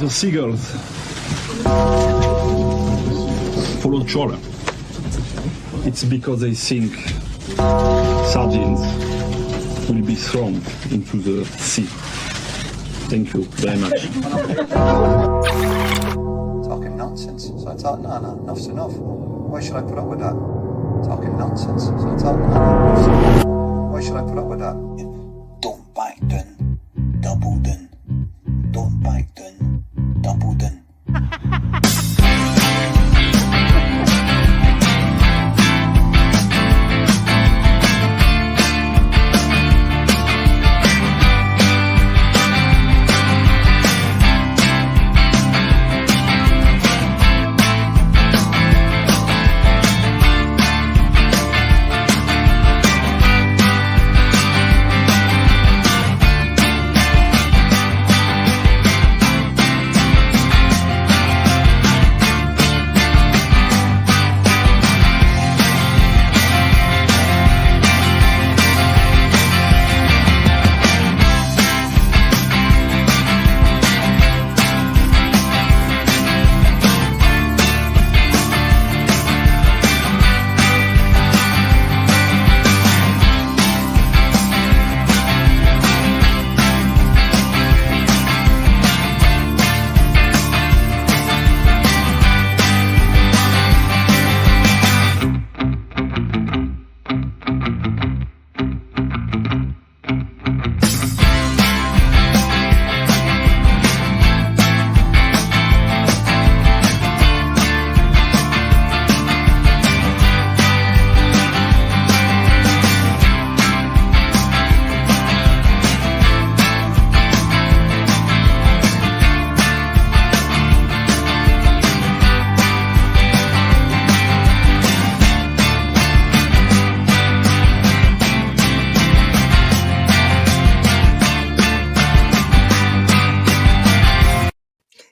The seagulls follow trawler. It's because they think sardines will be thrown into the sea. Thank you very much. Talking nonsense. So I thought, no, enough's enough. Why should I put up with that? Talking nonsense. So I thought, no, enough's enough. Why should I put up with that? Don't back down, double down. Don't back down, double down.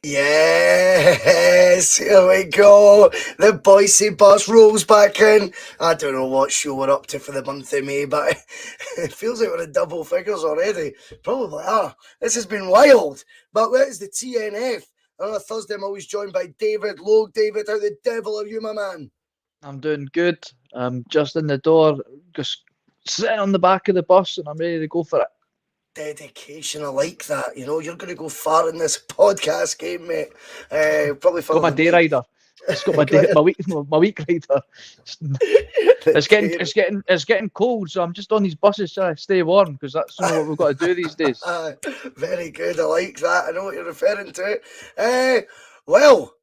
Yes, here we go. The Bhoycie bus rolls back in. I don't know what show we're up to for the month of May, but it feels like we're in double figures already. Probably are. This has been wild. But where's the T.N.F? On a Thursday, I'm always joined by David Logue. David, how the devil are you, my man? I'm doing good. I'm just in the door, just sitting on the back of the bus, and I'm ready to go for it. Dedication, I like that. You know, you're going to go far in this podcast game, mate. Probably for Got my day rider. It's got my week rider. It's getting cold, so I'm just on these buses trying to stay warm because that's what we've got to do these days. Very good. I like that. I know what you're referring to. Well,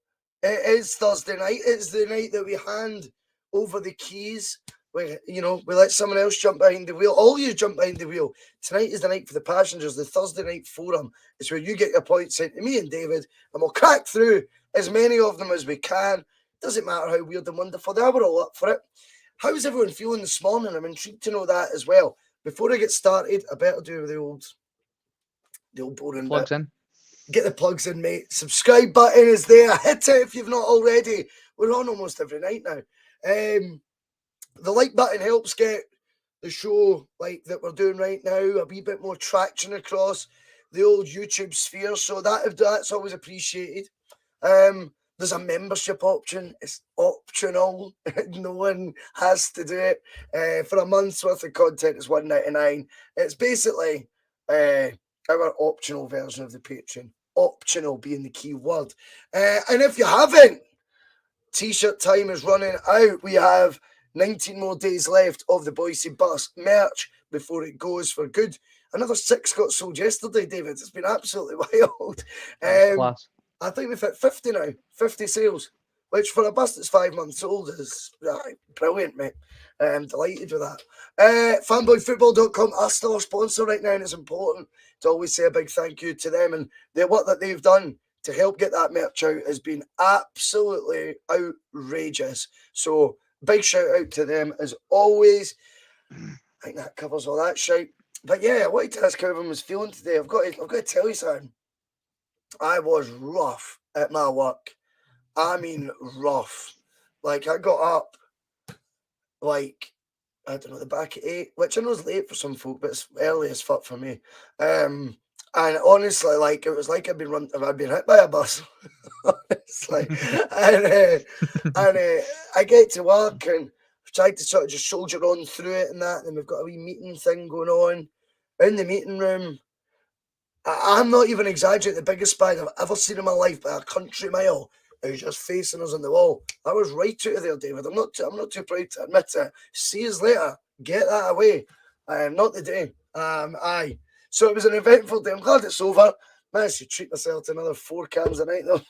it is Thursday night. It's the night that we hand over the keys. We let someone else jump behind the wheel. All you jump behind the wheel. Tonight is the night for the passengers. The Thursday night forum is where you get your points sent to me and David, and we'll crack through as many of them as we can. Doesn't matter how weird and wonderful they are. We're all up for it. How's everyone feeling this morning? I'm intrigued to know that as well. Before I get started, I better do the old boring Plugs bit. in. Get the plugs in, mate. Subscribe button is there. Hit it if you've not already. We're on almost every night now. The like button helps get the show like that we're doing right now a wee bit more traction across the old YouTube sphere. So that's always appreciated. There's a membership option. It's optional. No one has to do it. For a month's worth of content, it's $1.99. It's basically our optional version of the Patreon. Optional being the key word. And if you haven't, T-shirt time is running out. We have 19 more days left of the Bhoycie bus merch before it goes for good. Another 6 got sold yesterday, David. It's been absolutely wild. Class. I think we've hit 50 now. 50 sales, which for a bus that's 5 months old is brilliant, mate. I'm delighted with that. Fanboyfootball.com are still our sponsor right now, and it's important to always say a big thank you to them. And the work that they've done to help get that merch out has been absolutely outrageous. So big shout out to them as always. I think that covers all that shout. But yeah, I wanted to ask how everyone was feeling today. I've got to tell you something. I was rough at my work. I mean rough. Like I got up like, I don't know, the back at 8, which I know is late for some folk, but it's early as fuck for me. And And honestly, like, it was like I'd been hit by a bus. Honestly. And I get to work and tried to sort of just soldier on through it and that. And then we've got a wee meeting thing going on in the meeting room. I'm not even exaggerating. The biggest spy I've ever seen in my life by a country mile. It was just facing us on the wall. I was right out of there, David. I'm not too proud to admit it. See you later. Get that away. Not today. Aye. So it was an eventful day. I'm glad it's over. Managed to treat myself to another 4 cans a night, though.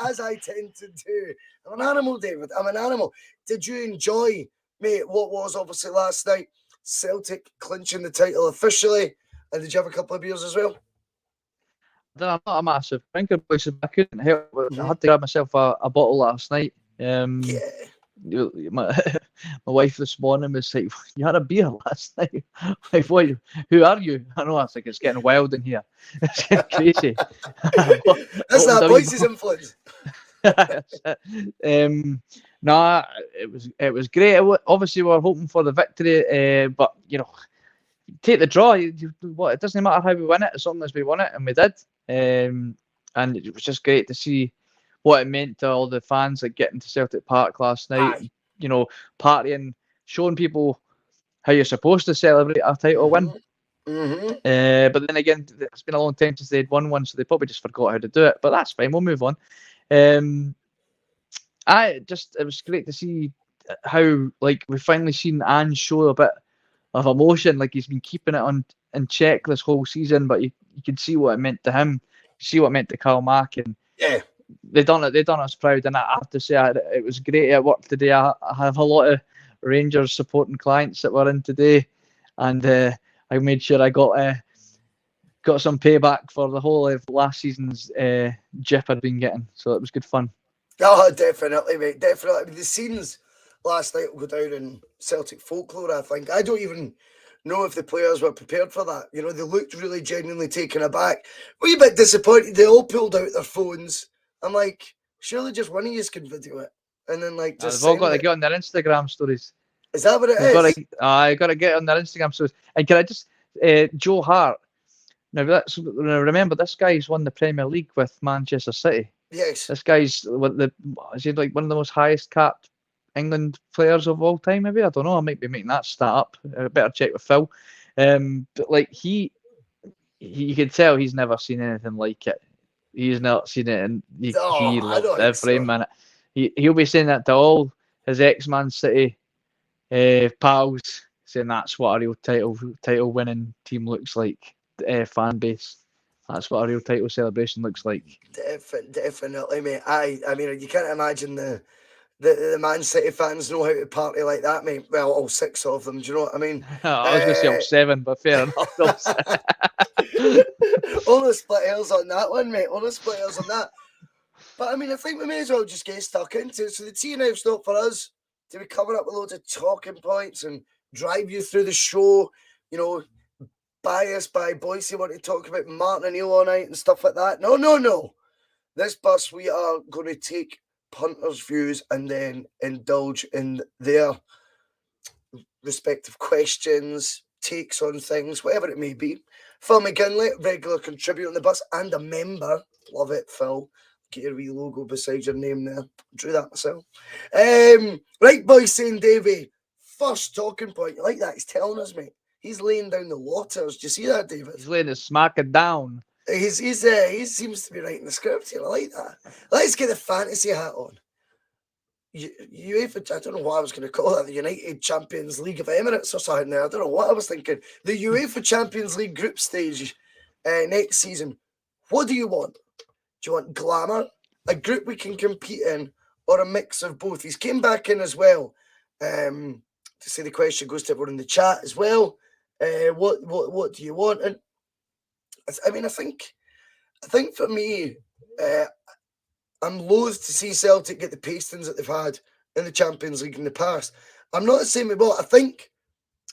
As I tend to do. I'm an animal, David. I'm an animal. Did you enjoy, mate, what was obviously last night? Celtic clinching the title officially. And did you have a couple of beers as well? I'm not a massive drinker, but I couldn't help it. I had to grab myself a bottle last night. Yeah. My wife this morning was like, "You had a beer last night." Like, what? Who are you? I know. I was like, it's getting wild in here. It's getting crazy. That's that Bhoycie's influence. Nah, it was great. Obviously, we were hoping for the victory, but you know, take the draw. It doesn't matter how we win it, as long as we won it, and we did. And it was just great to see what it meant to all the fans that getting to Celtic Park last night. Aye. You know, partying, showing people how you're supposed to celebrate a title win. Mm-hmm. But then again, it's been a long time since they'd won one, so they probably just forgot how to do it. But that's fine. We'll move on. It was great to see how, like, we've finally seen Ange show a bit of emotion. Like, he's been keeping it in check this whole season, but you can see what it meant to him. You see what it meant to Karl Mark, and yeah, they done us proud. And I have to say, it was great at work today. I have a lot of Rangers supporting clients that were in today, and I made sure I got some payback for the whole of last season's jip I'd been getting. So it was good fun. Oh, definitely, mate. Definitely. I mean, the scenes last night will go down in Celtic folklore, I think. I don't even know if the players were prepared for that. You know, they looked really genuinely taken aback. A wee bit disappointed. They all pulled out their phones. I'm like, surely just one of you can video it. And then, like, just They've all got to get on their Instagram stories. Is that what it is? I got to get on their Instagram stories. And can I just, Joe Hart, now remember, this guy's won the Premier League with Manchester City. Yes. This guy's is he like one of the most highest capped England players of all time? Maybe, I don't know. I might be making that stat up. I better check with Phil. But like you can tell he's never seen anything like it. He's not seen it, and he loved every minute. He'll be saying that to all his ex-Man City pals, saying that's what a real title winning team looks like. Fan base. That's what a real title celebration looks like. Definitely, mate. I mean, you can't imagine the Man City fans know how to party like that, mate. Well, all 6 of them. Do you know what I mean? I was going to say all 7, but fair enough. Only split hairs on that one, mate. Only split hairs on that. But I mean, I think we may as well just get stuck into it. So the T.N.F's not for us to be coming up with loads of talking points and drive you through the show. You know, biased by Bhoycie want to talk about Martin O'Neill all night and stuff like that. No. This bus, we are going to take punters' views and then indulge in their respective questions, takes on things, whatever it may be. Phil McGinley, regular contributor on the bus and a member. Love it, Phil. Get your wee logo beside your name there. Drew that myself. Right, Bhoycie and David. First talking point. You like that? He's telling us, mate. He's laying down the waters. Do you see that, David? He's laying the smacker down. He seems to be writing the script here. I like that. Let's get the fantasy hat on. UEFA, I don't know what I was going to call that, the United Champions League of Emirates or something there. I don't know what I was thinking. The UEFA Champions League group stage next season. What do you want? Do you want glamour, a group we can compete in, or a mix of both? He's came back in as well. To say the question goes to everyone in the chat as well. What do you want? And I mean, I think for me, I'm loath to see Celtic get the pastings that they've had in the Champions League in the past. I'm not saying we will. I think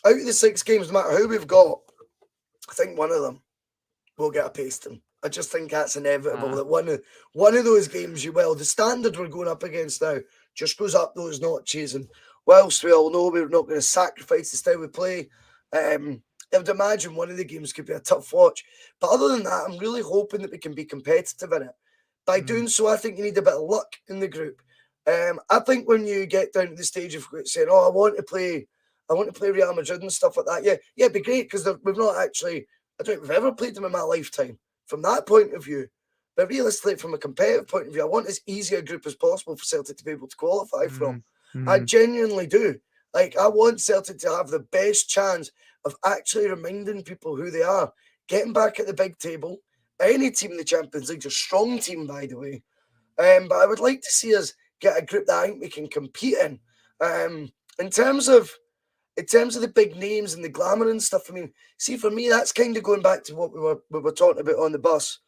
out of the 6 games, no matter who we've got, I think one of them will get a pasting. I just think that's inevitable. That one of those games you will. The standard we're going up against now just goes up those notches. And whilst we all know we're not going to sacrifice the style we play, I would imagine one of the games could be a tough watch. But other than that, I'm really hoping that we can be competitive in it. By doing so, I think you need a bit of luck in the group. I think when you get down to the stage of saying, "Oh, I want to play Real Madrid and stuff like that," yeah, it'd be great because we've not actually. I don't think we've ever played them in my lifetime. From that point of view, but realistically, from a competitive point of view, I want as easy a group as possible for Celtic to be able to qualify from. I genuinely do. Like, I want Celtic to have the best chance of actually reminding people who they are, getting back at the big table. Any team in the Champions League is a strong team, by the way. But I would like to see us get a group that I think we can compete in. In terms of the big names and the glamour and stuff, I mean, see, for me, that's kind of going back to what we were talking about on the bus.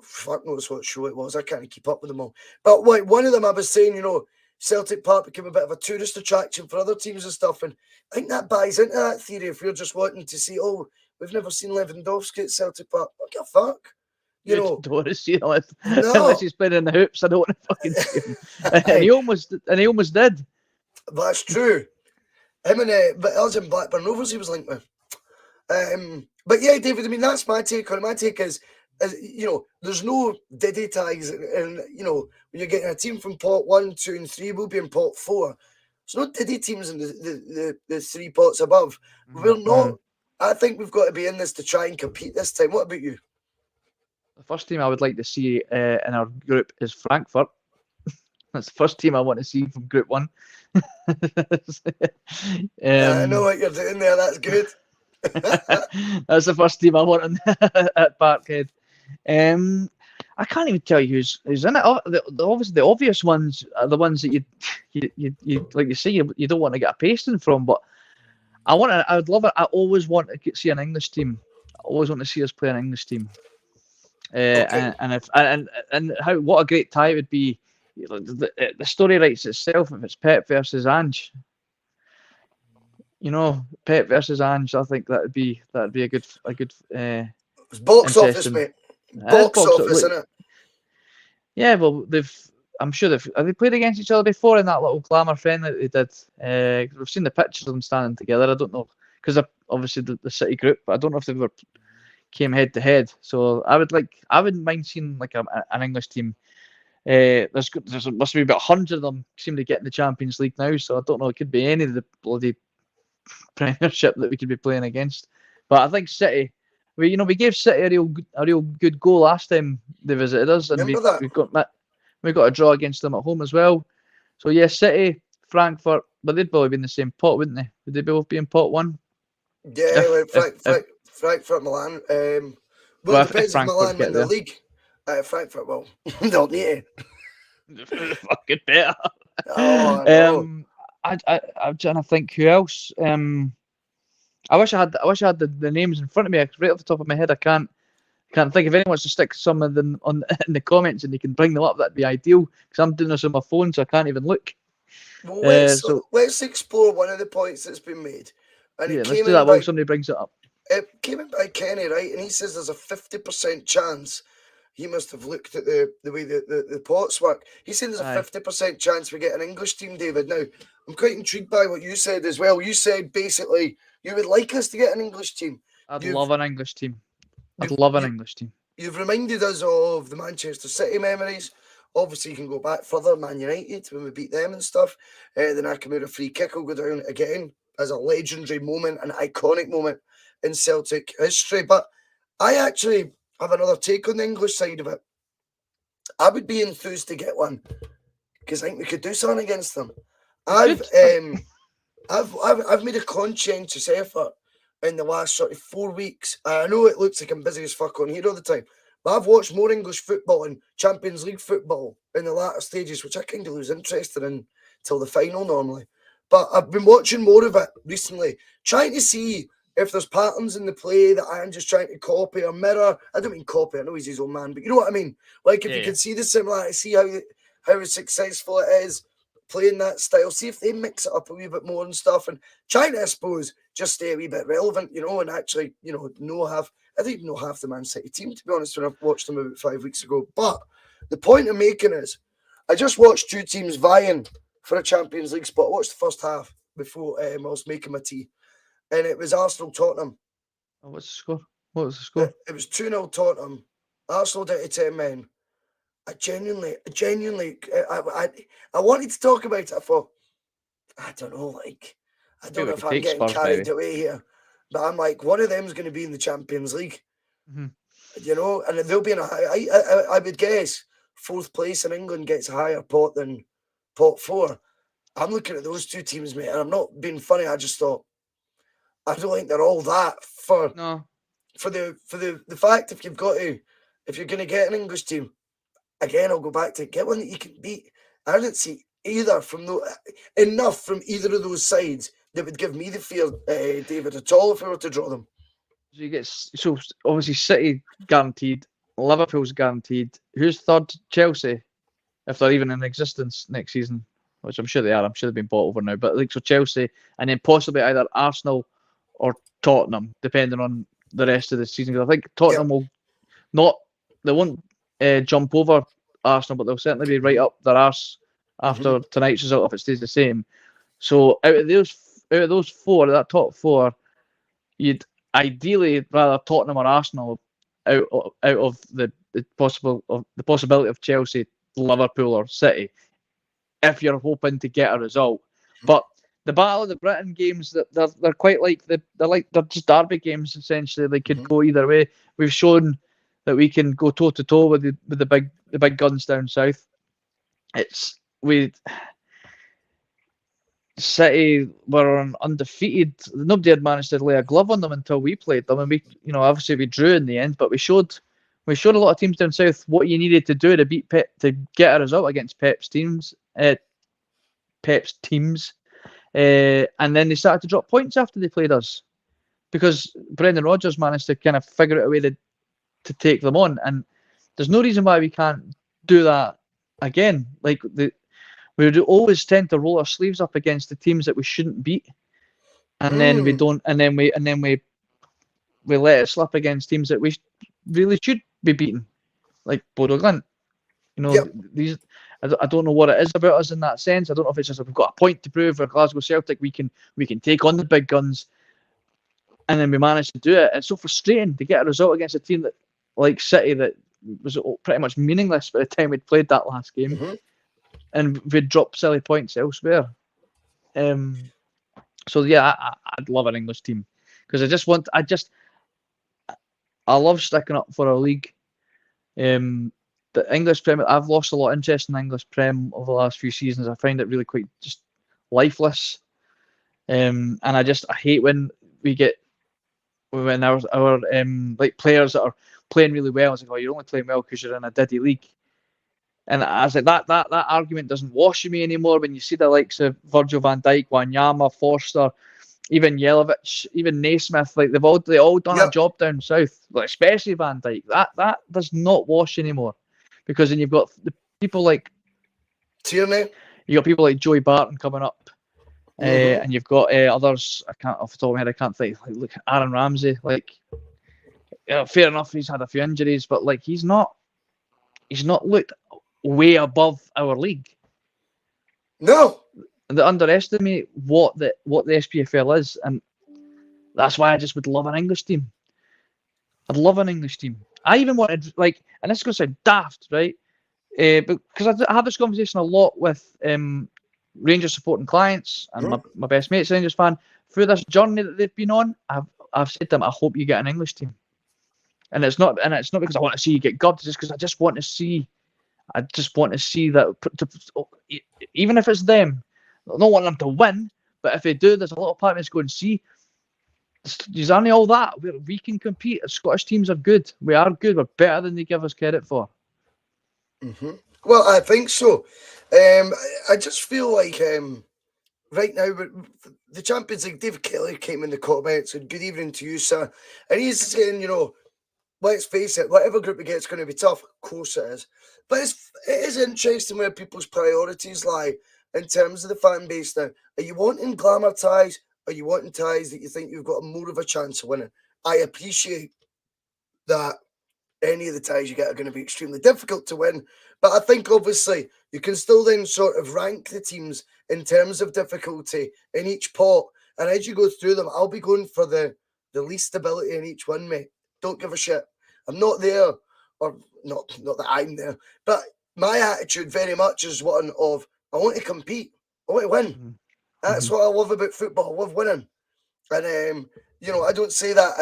Fuck knows what show it was. I can't keep up with them all. But like, one of them, I was saying, you know, Celtic Park became a bit of a tourist attraction for other teams and stuff. And I think that buys into that theory. If you're just wanting to see, oh, we've never seen Lewandowski at Celtic Park. What the fuck? You know, don't want to see him unless he's playing in the hoops. I don't want to fucking see him. and he almost did. That's true. Him and but us in Blackburn Rovers, he was linked with. But yeah, David. I mean, that's my take on it. My take is, you know, there's no Diddy ties, and you know, when you're getting a team from pot 1, 2, and 3, we'll be in pot 4. There's no Diddy teams in the 3 pots above. We're not. I think we've got to be in this to try and compete this time. What about you? The first team I would like to see in our group is Frankfurt. That's the first team I want to see from Group 1. I know what you're doing there. That's good. That's the first team I want at Parkhead. I can't even tell you who's in it. Obviously, the obvious ones are the ones that you like you say you don't want to get a pasting from. But I would love it. I always want to see an English team. I always want to see us play an English team. Okay. And what a great tie it would be. The story writes itself if it's Pep versus Ange. You know, Pep versus Ange. I think that'd be a good. It's box office, mate. Box office, isn't it? Yeah, well, I'm sure have they played against each other before in that little glamour friendly that they did? We've seen the pictures of them standing together. I don't know because they're obviously the City group, but I don't know if they've ever came head to head. So I wouldn't mind seeing like an English team. There's must be about 100 of them seem to get in the Champions League now. So I don't know. It could be any of the bloody Premiership that we could be playing against. But I think City. We gave City a real good go last time they visited us, and we got a draw against them at home as well. So yes, City, Frankfurt, but they'd probably be in the same pot, wouldn't they? Would they both be in pot 1? Yeah, Frankfurt, Milan. Well, it depends if Milan win the league. Frankfurt, well, they'll need it. Fucking better. Oh, no. I'm trying to think who else. I wish I had the names in front of me. Right off the top of my head, I can't think. If anyone wants to stick some of them in the comments and you can bring them up, that'd be ideal. Because I'm doing this on my phone, so I can't even look. Well, let's explore one of the points that's been made. And let's do that while somebody brings it up. It came in by Kenny, right? And he says there's a 50% chance. He must have looked at the way the pots work. He said there's a 50% chance we get an English team, David. Now, I'm quite intrigued by what you said as well. You said basically you would like us to get an English team. I'd love an English team. You've reminded us of the Manchester City memories. Obviously, you can go back further, Man United, when we beat them and stuff. The Nakamura free kick will go down again as a legendary moment, an iconic moment in Celtic history. But I actually have another take on the English side of it. I would be enthused to get one because I think we could do something against them. I've made a conscientious effort in the last sort of 4 weeks. I know it looks like I'm busy as fuck on here all the time, but I've watched more English football and Champions League football in the latter stages, which I kind of lose interest in till the final normally. But I've been watching more of it recently, trying to see if there's patterns in the play that I'm just trying to copy or mirror. I don't mean copy, I know he's his own man, but you know what I mean? Like if you can see the similarity, see how successful it is playing that style, see if they mix it up a wee bit more and stuff, and trying to, I suppose, just stay a wee bit relevant, and actually, I don't even know half the Man City team, to be honest, when I watched them about 5 weeks ago. But the point I'm making is, I just watched 2 teams vying for a Champions League spot. I watched the first half before I was making my tea. and it was Arsenal-Tottenham. Oh, what's the score? What was the score? It was 2-0 Tottenham. Arsenal down to 10 men. I genuinely, I wanted to talk about it. I thought, I don't know, like, I don't know if I'm getting carried away here, but I'm like, one of them's going to be in the Champions League, you know, and they'll be in a high. I would guess 4th place in England gets a higher pot than pot 4. I'm looking at those two teams, mate, and I'm not being funny. I just thought, I don't think they're all that for the fact if you're going to get an English team. Again, I'll go back to get one that you can beat. I didn't see enough from either of those sides that would give me the fear, David, at all if we were to draw them. So obviously City guaranteed, Liverpool's guaranteed. Who's third? Chelsea, if they're even in existence next season, which I'm sure they are. I'm sure they've been bought over now. But like so Chelsea, and then possibly either Arsenal or Tottenham, depending on the rest of the season. Because I think Tottenham will not. They won't jump over Arsenal, but they'll certainly be right up their arse after tonight's result if it stays the same. So out of those 4, that top 4, you'd ideally rather Tottenham or Arsenal out of the possibility of Chelsea, Liverpool, or City, if you're hoping to get a result. But the Battle of the Britain games, they're quite like they're just derby games essentially. They could go either way. We've shown that we can go toe to toe with the big guns down south. City were undefeated. Nobody had managed to lay a glove on them until we played them, and we, obviously we drew in the end. But we showed a lot of teams down south what you needed to do to beat Pep, to get a result against Pep's teams. And then they started to drop points after they played us, because Brendan Rodgers managed to kind of figure out a way to take them on, and there's no reason why we can't do that again. Like we would always tend to roll our sleeves up against the teams that we shouldn't beat, and then we don't, and then we let it slip against teams that we really should be beating, like Bodo Glimt. These. I don't know what it is about us in that sense. I don't know if it's just we've got a point to prove for Glasgow Celtic. We can take on the big guns, and then we manage to do it. It's so frustrating to get a result against a team that, like City, that was pretty much meaningless by the time we'd played that last game, and we'd dropped silly points elsewhere. So yeah, I'd love an English team, because I love sticking up for our league. The English Premier, I've lost a lot of interest in the English Prem over the last few seasons. I find it really quite just lifeless, and I hate when our like players that are playing really well. It's like, oh, you're only playing well because you're in a diddy league, and I was like, that argument doesn't wash me anymore. When you see the likes of Virgil van Dijk, Wanyama, Forster, even Jelavic, even Naismith, like they all done a job down south, like especially Van Dijk. That does not wash anymore. Because then you've got the people like T.N.F. You got people like Joey Barton coming up, and you've got others. I can't off the top of my head. I can't think. Like, look, Aaron Ramsey. Like, fair enough, he's had a few injuries, but like he's not looked way above our league. No, they underestimate what the SPFL is, and that's why I just would love an English team. I'd love an English team. I even wanted, like, and this is going to sound daft, right? Because I have this conversation a lot with Rangers supporting clients, and my best mate's a Rangers fan. Through this journey that they've been on, I've said to them, I hope you get an English team. And it's not because I want to see you get gubbed, it's just because I just want to see that, even if it's them, I don't want them to win, but if they do, there's a lot of part of me that's going to see. There's only all that. We can compete. Scottish teams are good. We are good. We're better than they give us credit for. Well, I think so. I just feel like right now, the Champions League, David Kelly came in the comments and good evening to you, sir. And he's saying, let's face it, whatever group we get is going to be tough. Of course it is. But it is interesting where people's priorities lie in terms of the fan base now. Are you wanting glamour ties? Are you wanting ties that you think you've got more of a chance of winning? I appreciate that any of the ties you get are going to be extremely difficult to win. But I think obviously you can still then sort of rank the teams in terms of difficulty in each pot And as you go through them, I'll be going for the least ability in each one, mate. Don't give a shit. I'm not there, or not that I'm there, but my attitude very much is one of, I want to compete. I want to win. Mhm. That's what I love about football. I love winning. And, I don't say that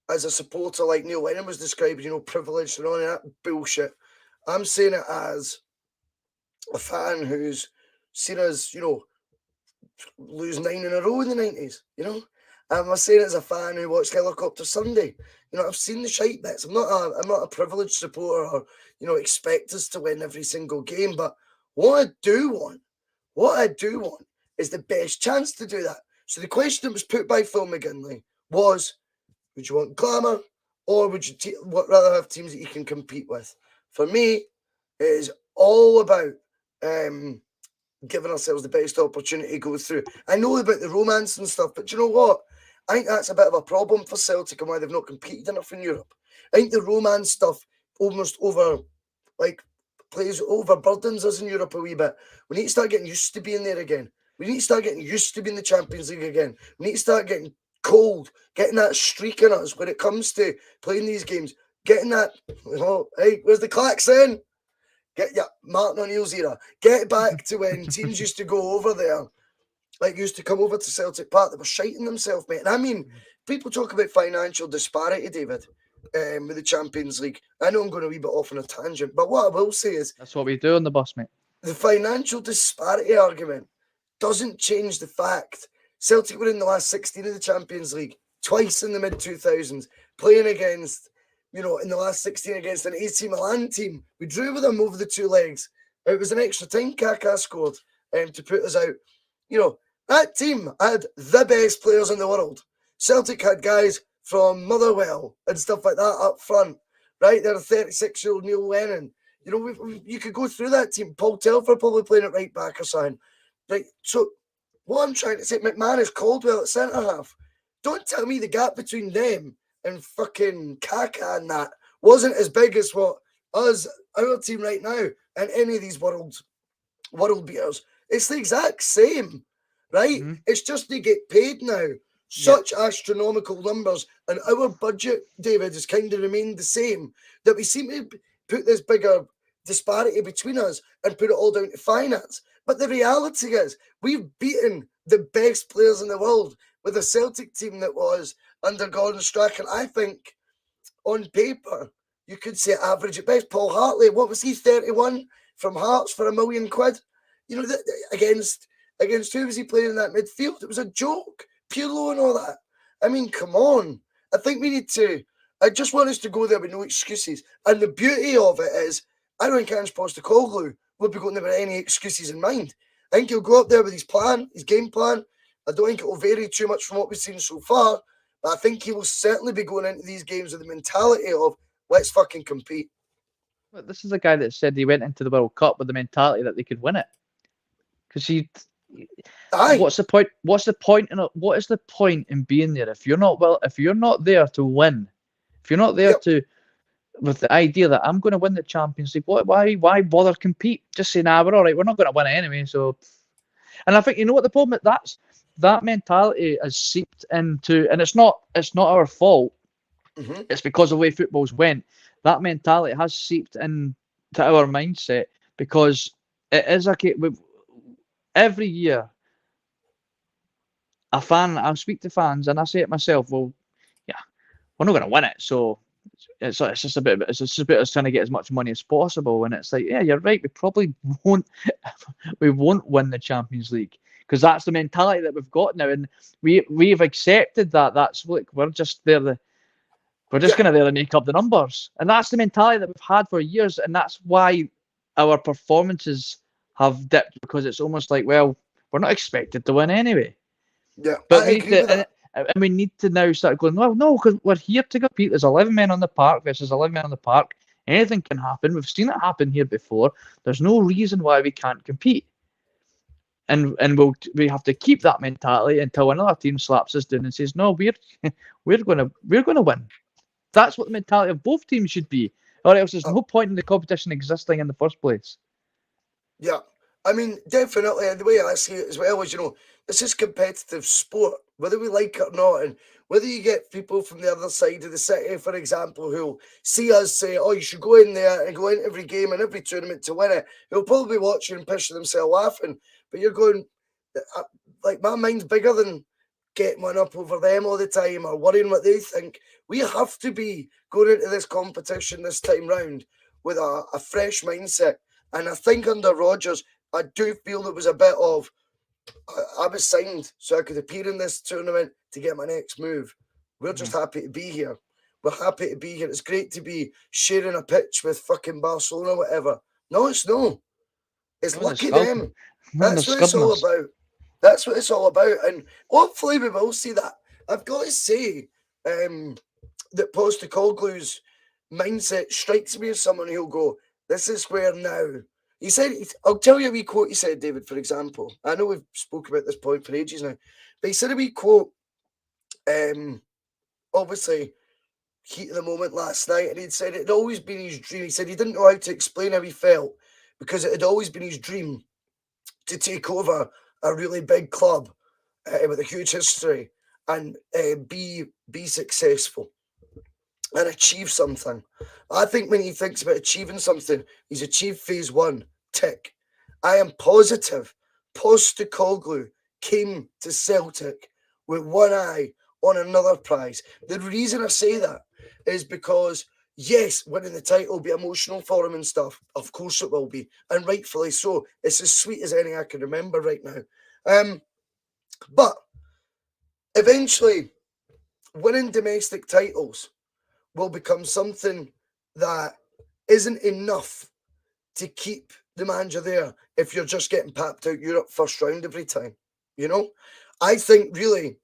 as a supporter like Neil Lennon was describing, privileged and all that bullshit. I'm saying it as a fan who's seen us, lose 9 in a row in the 90s, I'm saying it as a fan who watched Helicopter Sunday. I've seen the shite bits. I'm not a privileged supporter or, expect us to win every single game. But what I do want is the best chance to do that. So the question that was put by Phil McGinley was, would you want glamour or would you rather have teams that you can compete with? For me, it is all about giving ourselves the best opportunity to go through. I know about the romance and stuff, but you know what? I think that's a bit of a problem for Celtic and why they've not competed enough in Europe. I think the romance stuff almost overburdens us in Europe a wee bit. We need to start getting used to being there again. We need to start getting used to being in the Champions League again. We need to start getting cold, getting that streak in us when it comes to playing these games. Getting that, hey, where's the klaxon? Get Martin O'Neill's era. Get back to when teams used to go over there, like used to come over to Celtic Park. They were shiting themselves, mate. And I mean, people talk about financial disparity, David, with the Champions League. I know I'm going a wee bit off on a tangent, but what I will say is That's what we do on the bus, mate. the financial disparity argument doesn't change the fact Celtic were in the last 16 of the Champions League, twice in the mid-2000s, playing against, in the last 16 against an AC Milan team. We drew with them over the 2 legs. It was an extra time Kaká scored to put us out. That team had the best players in the world. Celtic had guys from Motherwell and stuff like that up front, right? They're a 36-year-old Neil Lennon. You could go through that team. Paul Telfer probably playing at right back or something. Right, so what I'm trying to say, McManus, Caldwell at centre-half. Don't tell me the gap between them and fucking Kaká and that wasn't as big as what our team right now, and any of these world beaters. It's the exact same, right? Mm-hmm. It's just they get paid now. Such astronomical numbers, and our budget, David, has kind of remained the same, that we seem to put this bigger disparity between us and put it all down to finance. But the reality is, we've beaten the best players in the world with a Celtic team that was under Gordon Strachan. I think, on paper, you could say average at best. Paul Hartley, what was he, 31 from Hearts for £1 million? Against who was he playing in that midfield? It was a joke. Pirlo and all that. I mean, come on. I think we need to. I just want us to go there with no excuses. And the beauty of it is, I don't think Ange Postecoglou will be going there with any excuses in mind. I think he'll go up there with his game plan. I don't think it will vary too much from what we've seen so far, but I think he will certainly be going into these games with the mentality of, let's fucking compete. But this is a guy that said he went into the World Cup with the mentality that they could win it. Because what's the point? What is the point in being there if you're not there to win? If you're not there with the idea that I'm going to win the Champions League, why bother compete? Just say, nah, we're all right. We're not going to win it anyway. So, and I think what the problem is, that mentality has seeped into, and it's not our fault. Mm-hmm. It's because of the way football's went. That mentality has seeped into our mindset because it is every year. I speak to fans and I say to myself, well, yeah, we're not going to win it, so it's just a bit of trying to get as much money as possible. And it's like, yeah, you're right, we probably won't win the Champions League because that's the mentality that we've got now, and we've accepted that. That's we're just there we're just going to there to make up the numbers, and that's the mentality that we've had for years, and that's why our performances have dipped, because it's almost like, well, we're not expected to win anyway. Yeah, but we need to now start going, well, no, because we're here to compete. There's 11 men on the park versus 11 men on the park. Anything can happen. We've seen it happen here before. There's no reason why we can't compete. And we have to keep that mentality until another team slaps us down and says, no, we're gonna win. That's what the mentality of both teams should be, or else there's no point in the competition existing in the first place. Yeah, I mean, definitely, and the way I see it as well is, this is competitive sport, whether we like it or not, and whether you get people from the other side of the city, for example, who'll see us say, oh, you should go in there and go in every game and every tournament to win it, who'll probably be watching and pissing themselves laughing, but you're going, like, my mind's bigger than getting one up over them all the time or worrying what they think. We have to be going into this competition this time round with a fresh mindset. And I think under Rodgers, I do feel there was a bit of, I was signed so I could appear in this tournament to get my next move. We're just happy to be here. We're happy to be here. It's great to be sharing a pitch with fucking Barcelona or whatever. No, it's no. It's lucky them. That's what it's all about. That's what it's all about. And hopefully we will see that. I've got to say that Postecoglou's mindset strikes me as someone who'll go, this is where now. He said, I'll tell you a wee quote he said, David, for example. I know we've spoken about this point for ages now, but he said a wee quote, obviously, heat of the moment last night, and he'd said it had always been his dream. He said he didn't know how to explain how he felt because it had always been his dream to take over a really big club with a huge history and be successful and achieve something. I think when he thinks about achieving something, he's achieved phase one, tick. I am positive Postecoglou came to Celtic with one eye on another prize. The reason I say that is because, yes, winning the title will be emotional for him and stuff. Of course it will be, and rightfully so. It's as sweet as any I can remember right now. But eventually, winning domestic titles will become something that isn't enough to keep the manager there if you're just getting papped out Europe first round every time. I think really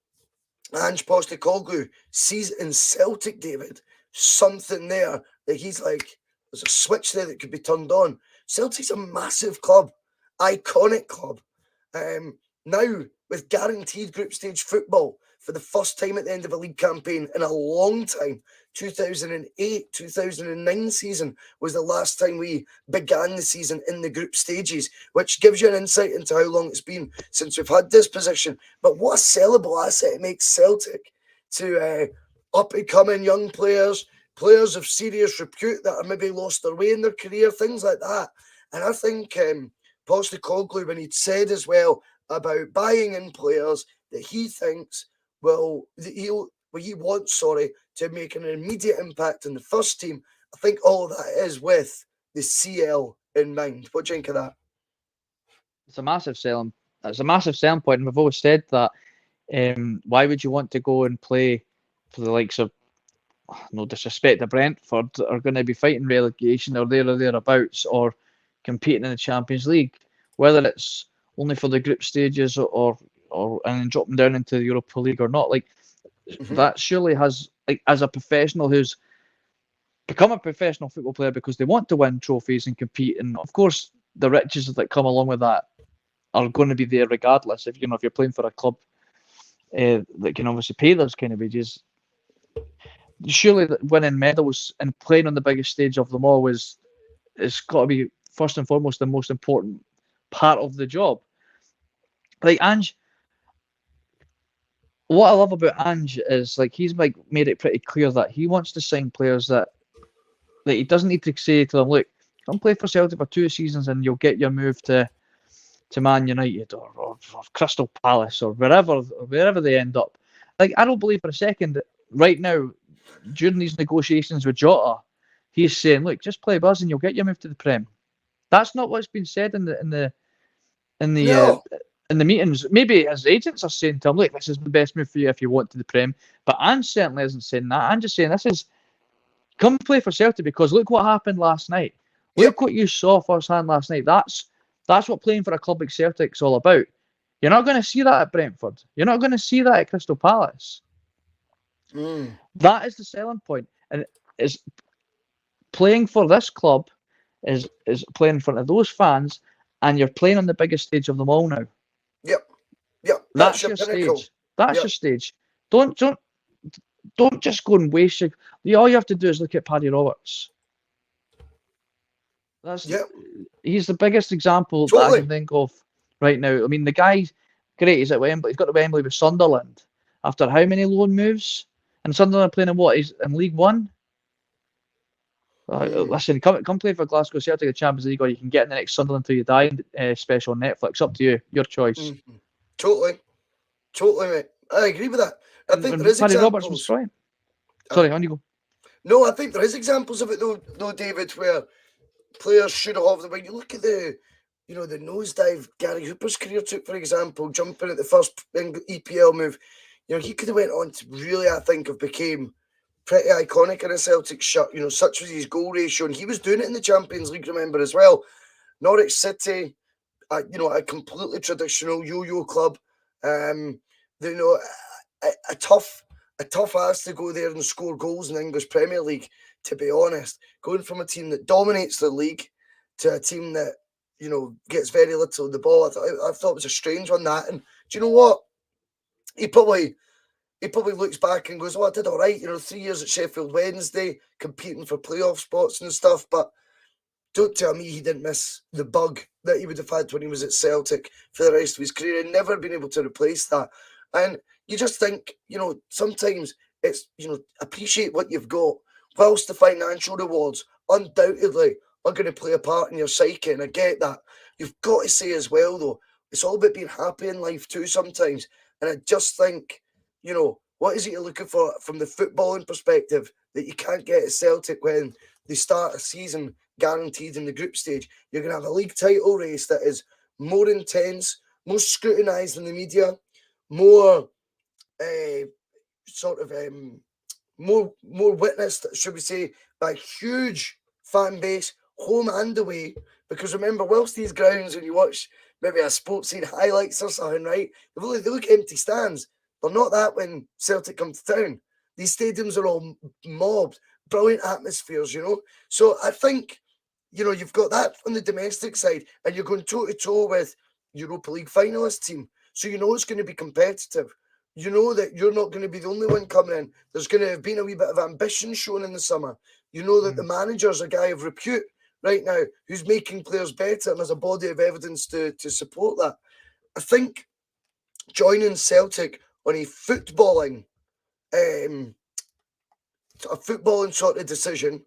Ange Postecoglou sees in Celtic, David, something there that he's like, there's a switch there that could be turned on. Celtic's a massive club, iconic club. Now, with guaranteed group stage football for the first time at the end of a league campaign in a long time, 2008, 2009 season was the last time we began the season in the group stages, which gives you an insight into how long it's been since we've had this position. But what a sellable asset it makes Celtic to up-and-coming young players of serious repute that have maybe lost their way in their career, things like that. And I think Postecoglou, when he'd said as well about buying in players that he thinks he wants to make an immediate impact in the first team, I think all of that is with the CL in mind. What do you think of that? It's a massive selling point, and we've always said that. Why would you want to go and play for the likes of, no disrespect to Brentford, are going to be fighting relegation or there or thereabouts, or competing in the Champions League, whether it's only for the group stages or and then dropping down into the Europa League or not? Like, that surely has, like, as a professional who's become a professional football player because they want to win trophies and compete, and of course the riches that come along with that are going to be there regardless. If you're playing for a club that can obviously pay those kind of wages, surely that winning medals and playing on the biggest stage of them all is got to be first and foremost the most important part of the job. Like Ange, what I love about Ange is, like, he's like made it pretty clear that he wants to sign players that he doesn't need to say to them, look, come play for Celtic for 2 seasons and you'll get your move to Man United or Crystal Palace or wherever they end up. Like, I don't believe for a second that right now, during these negotiations with Jota, he's saying, look, just play Buzz and you'll get your move to the Prem. That's not what's been said in the meetings. Maybe his agents are saying to him, look, this is the best move for you if you want to the Prem. But Ange certainly isn't saying that. I'm just saying this is, come play for Celtic because look what happened last night. Look what you saw firsthand last night. That's what playing for a club like Celtic's all about. You're not going to see that at Brentford. You're not going to see that at Crystal Palace. That is the selling point. And is playing for this club is playing in front of those fans, and you're playing on the biggest stage of them all now. Yep. That's your stage. That's your stage. Don't just go and waste your. All you have to do is look at Paddy Roberts. He's the biggest example that I can think of right now. I mean, the guy's great. He's at Wembley. He's got to Wembley with Sunderland after how many loan moves? And Sunderland are playing in what? He's in League One. Listen, come play for Glasgow Celtic in the Champions League, or you can get in the next Sunderland Till You Die special on Netflix. Up to you, your choice. Totally, mate. I agree with that. I think there is Paddy examples. Roberts was trying. Sorry, on you go. No, I think there is examples of it though, David, where players should have when you look at the nosedive Gary Hooper's career took, for example, jumping at the first EPL move. He could have went on to really, I think, have became pretty iconic in a Celtic shirt. Such was his goal ratio, and he was doing it in the Champions League, remember, as well. Norwich City, a completely traditional yo-yo club. A tough ask to go there and score goals in the English Premier League, to be honest. Going from a team that dominates the league to a team that, gets very little of the ball, I thought it was a strange one, that. And do you know what? He probably looks back and goes, I did all right, 3 years at Sheffield Wednesday, competing for playoff spots and stuff, but don't tell me he didn't miss the bug that he would have had when he was at Celtic for the rest of his career and never been able to replace that. And you just think, sometimes it's, appreciate what you've got, whilst the financial rewards undoubtedly are going to play a part in your psyche, and I get that. You've got to say as well, though, it's all about being happy in life too sometimes. And I just think, what is it you're looking for from the footballing perspective that you can't get at Celtic when they start a season guaranteed in the group stage? You're going to have a league title race that is more intense, more scrutinised in the media, more more witnessed, should we say, by a huge fan base, home and away. Because remember, whilst these grounds, when you watch maybe a sports scene highlights or something, right, they look empty stands. They're not that when Celtic come to town. These stadiums are all mobbed, brilliant atmospheres, So I think, you've got that on the domestic side, and you're going toe-to-toe with Europa League finalist team. So it's going to be competitive. You know that you're not going to be the only one coming in. There's going to have been a wee bit of ambition shown in the summer. You know that the manager's a guy of repute right now who's making players better, and there's a body of evidence to support that. I think joining Celtic on a footballing sort of decision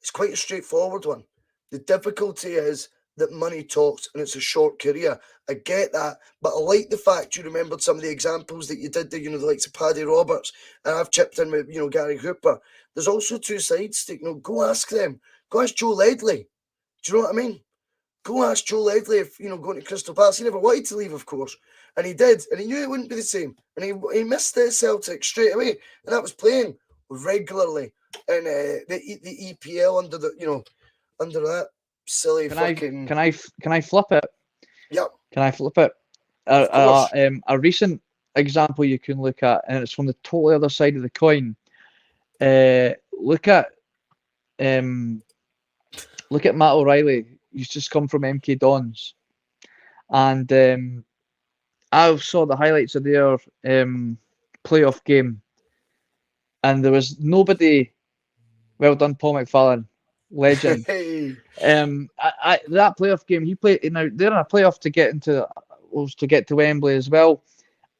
is quite a straightforward one. The difficulty is that money talks, and it's a short career. I get that, but I like the fact you remembered some of the examples that you did there, the likes of Paddy Roberts, and I've chipped in with, Gary Hooper. There's also two sides to, go ask them. Go ask Joe Ledley. Do you know what I mean? Go ask Joe Ledley if, going to Crystal Palace. He never wanted to leave, of course, and he did, and he knew it wouldn't be the same, and he missed the Celtic straight away, and that was playing regularly in the EPL under that silly fucking. Can I flip it? Yep. Can I flip it? A recent example you can look at, and it's from the totally other side of the coin. Look at Matt O'Reilly. He's just come from MK Dons, and I saw the highlights of their playoff game, and there was nobody. Well done, Paul McFarlane, legend. That playoff game he played. Now they're in a playoff to get to Wembley as well,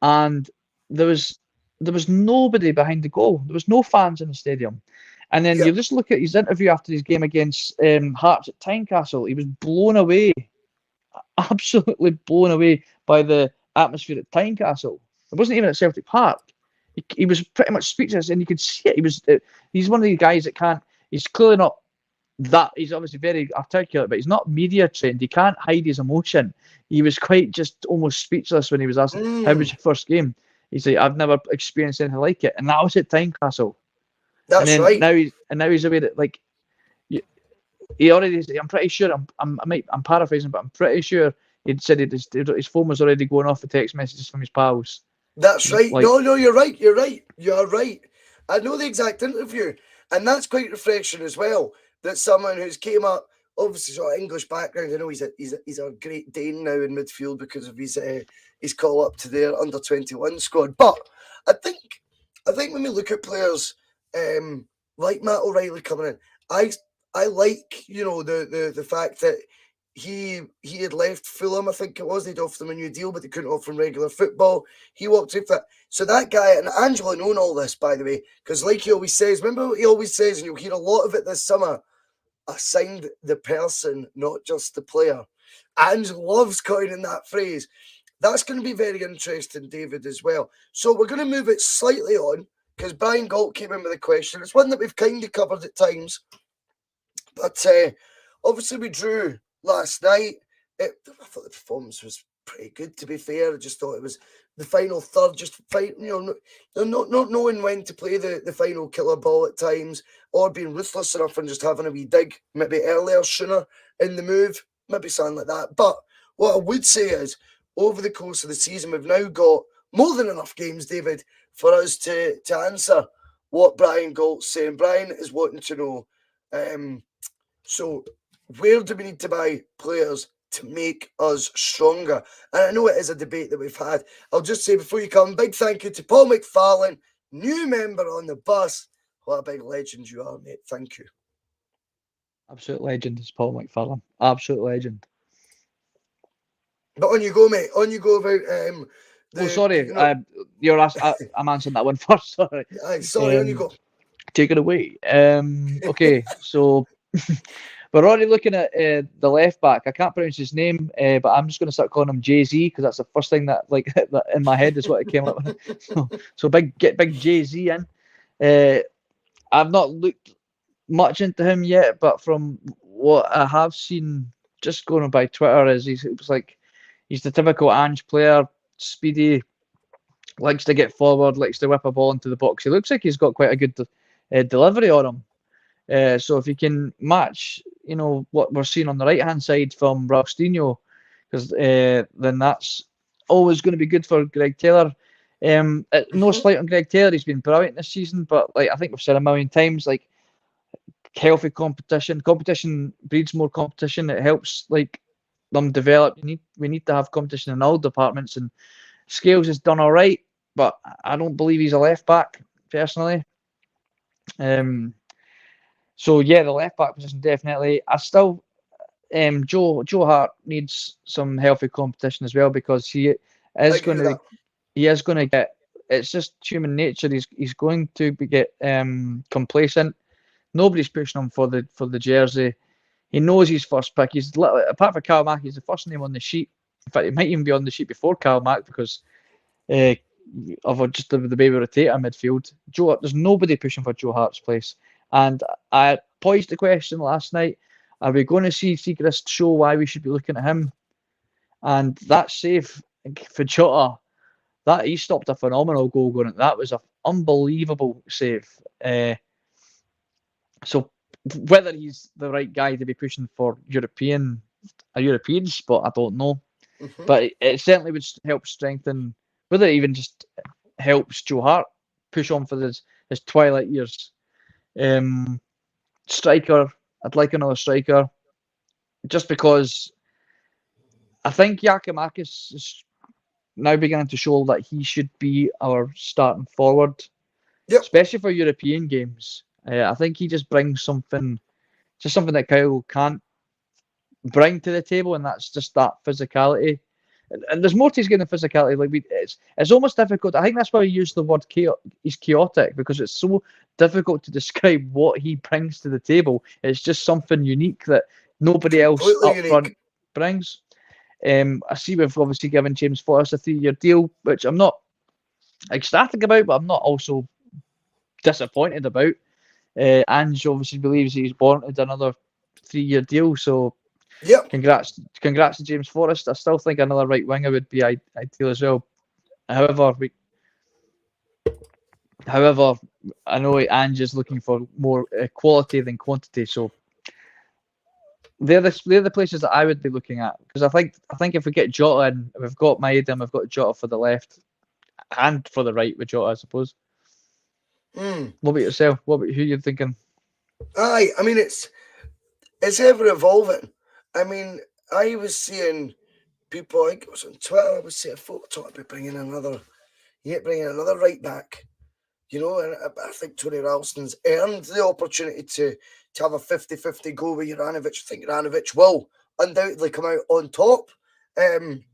and there was nobody behind the goal. There was no fans in the stadium. And then you just look at his interview after his game against Hearts at Tynecastle. He was blown away, absolutely blown away by the atmosphere at Tynecastle. It wasn't even at Celtic Park. He was pretty much speechless, and you could see it. He's one of these guys that can't. He's clearly not that. He's obviously very articulate, but he's not media trained. He can't hide his emotion. He was quite just almost speechless when he was asked, "How was your first game?" He's like, "I've never experienced anything like it," and that was at Tynecastle. That's right. Now he's aware that he already. I'm pretty sure. I'm paraphrasing, but I'm pretty sure he'd said his phone was already going off with text messages from his pals. That's right. No, you're right. You're right. I know the exact interview, and that's quite refreshing as well. That someone who's came up, obviously got an English background. I know he's a Great Dane now in midfield because of his call up to their under-21 squad. But I think when we look at players like Matt O'Reilly coming in, I I like, the fact that he had left Fulham, I think it was. They'd offered him a new deal, but they couldn't offer him regular football. He walked away from that. So that guy, and Angelo known all this, by the way, because like he always says, remember what he always says, and you'll hear a lot of it this summer, I signed the person, not just the player. Angelo loves coining that phrase. That's going to be very interesting, David, as well. So we're going to move it slightly on, because Brian Galt came in with a question. It's one that we've kind of covered at times. But obviously we drew last night. I thought the performance was pretty good, to be fair. I just thought it was the final third, just fight, not knowing when to play the final killer ball at times, or being ruthless enough and just having a wee dig, maybe earlier, sooner in the move, maybe something like that. But what I would say is, over the course of the season, we've now got more than enough games, David, for us to answer what Brian Galt's saying. Brian is wanting to know, so where do we need to buy players to make us stronger? And I know it is a debate that we've had. I'll just say before you come, big thank you to Paul McFarlane, new member on the bus. What a big legend you are, mate. Thank you. Absolute legend is Paul McFarlane. Absolute legend. But on you go, mate. On you go about sorry. You're asked. I'm answering that one first. Sorry. Sorry, on you go. Take it away. Okay, so we're already looking at the left back. I can't pronounce his name, but I'm just going to start calling him Jay-Z, because that's the first thing that in my head is what it came up with. So get big Jay-Z in. I've not looked much into him yet, but from what I have seen, just going by Twitter, he's the typical Ange player, speedy, likes to get forward, likes to whip a ball into the box. He looks like he's got quite a good delivery on him. So if he can match, what we're seeing on the right-hand side from Ralstinho, because then that's always going to be good for Greg Taylor. No slight on Greg Taylor, he's been brilliant this season, but I think we've said a million times, healthy competition breeds more competition. It helps them develop. We need to have competition in all departments, and Scales has done all right, but I don't believe he's a left back personally. So yeah, the left back position definitely. I still Joe Hart needs some healthy competition as well, because he is going to get. It's just human nature. He's going to get complacent. Nobody's pushing him for the jersey. He knows he's first pick. He's apart from Kyle Mack, he's the first name on the sheet. In fact, he might even be on the sheet before Kyle Mack, because of just the way we rotate our midfield. There's nobody pushing for Joe Hart's place. And I posed the question last night: are we going to see Seacrest show why we should be looking at him? And that save for Jota, that he stopped a phenomenal goal going. That was an unbelievable save. So whether he's the right guy to be pushing for a European spot, I don't know. But it certainly would help strengthen, whether it even just helps Joe Hart push on for his twilight years. Striker, I'd like another striker, just because I think Giakoumakis is now beginning to show that he should be our starting forward, especially for European games. I think he just brings something that Kyle can't bring to the table, and that's just that physicality. And there's more to his game than physicality. It's almost difficult. I think that's why we use the word he's chaotic, because it's so difficult to describe what he brings to the table. It's just something unique that nobody else up front brings. I see we've obviously given James Forrest a 3-year deal, which I'm not ecstatic about, but I'm not also disappointed about. Ange obviously believes he's warranted another 3-year deal, so congrats to James Forrest. I still think another right winger would be ideal as well. However, I know Ange is looking for more quality than quantity, so they're the places that I would be looking at, because I think if we get Jota in, we've got Maeda and we've got Jota for the left and for the right with Jota, I suppose. What about yourself? Who you're thinking? I mean, it's ever evolving. I mean, I was seeing people, I think it was on Twitter, I was seeing folk talking about bringing another right back. You know, and I think Tony Ralston's earned the opportunity to have a 50-50 go with Juranovic. I think Juranovic will undoubtedly come out on top in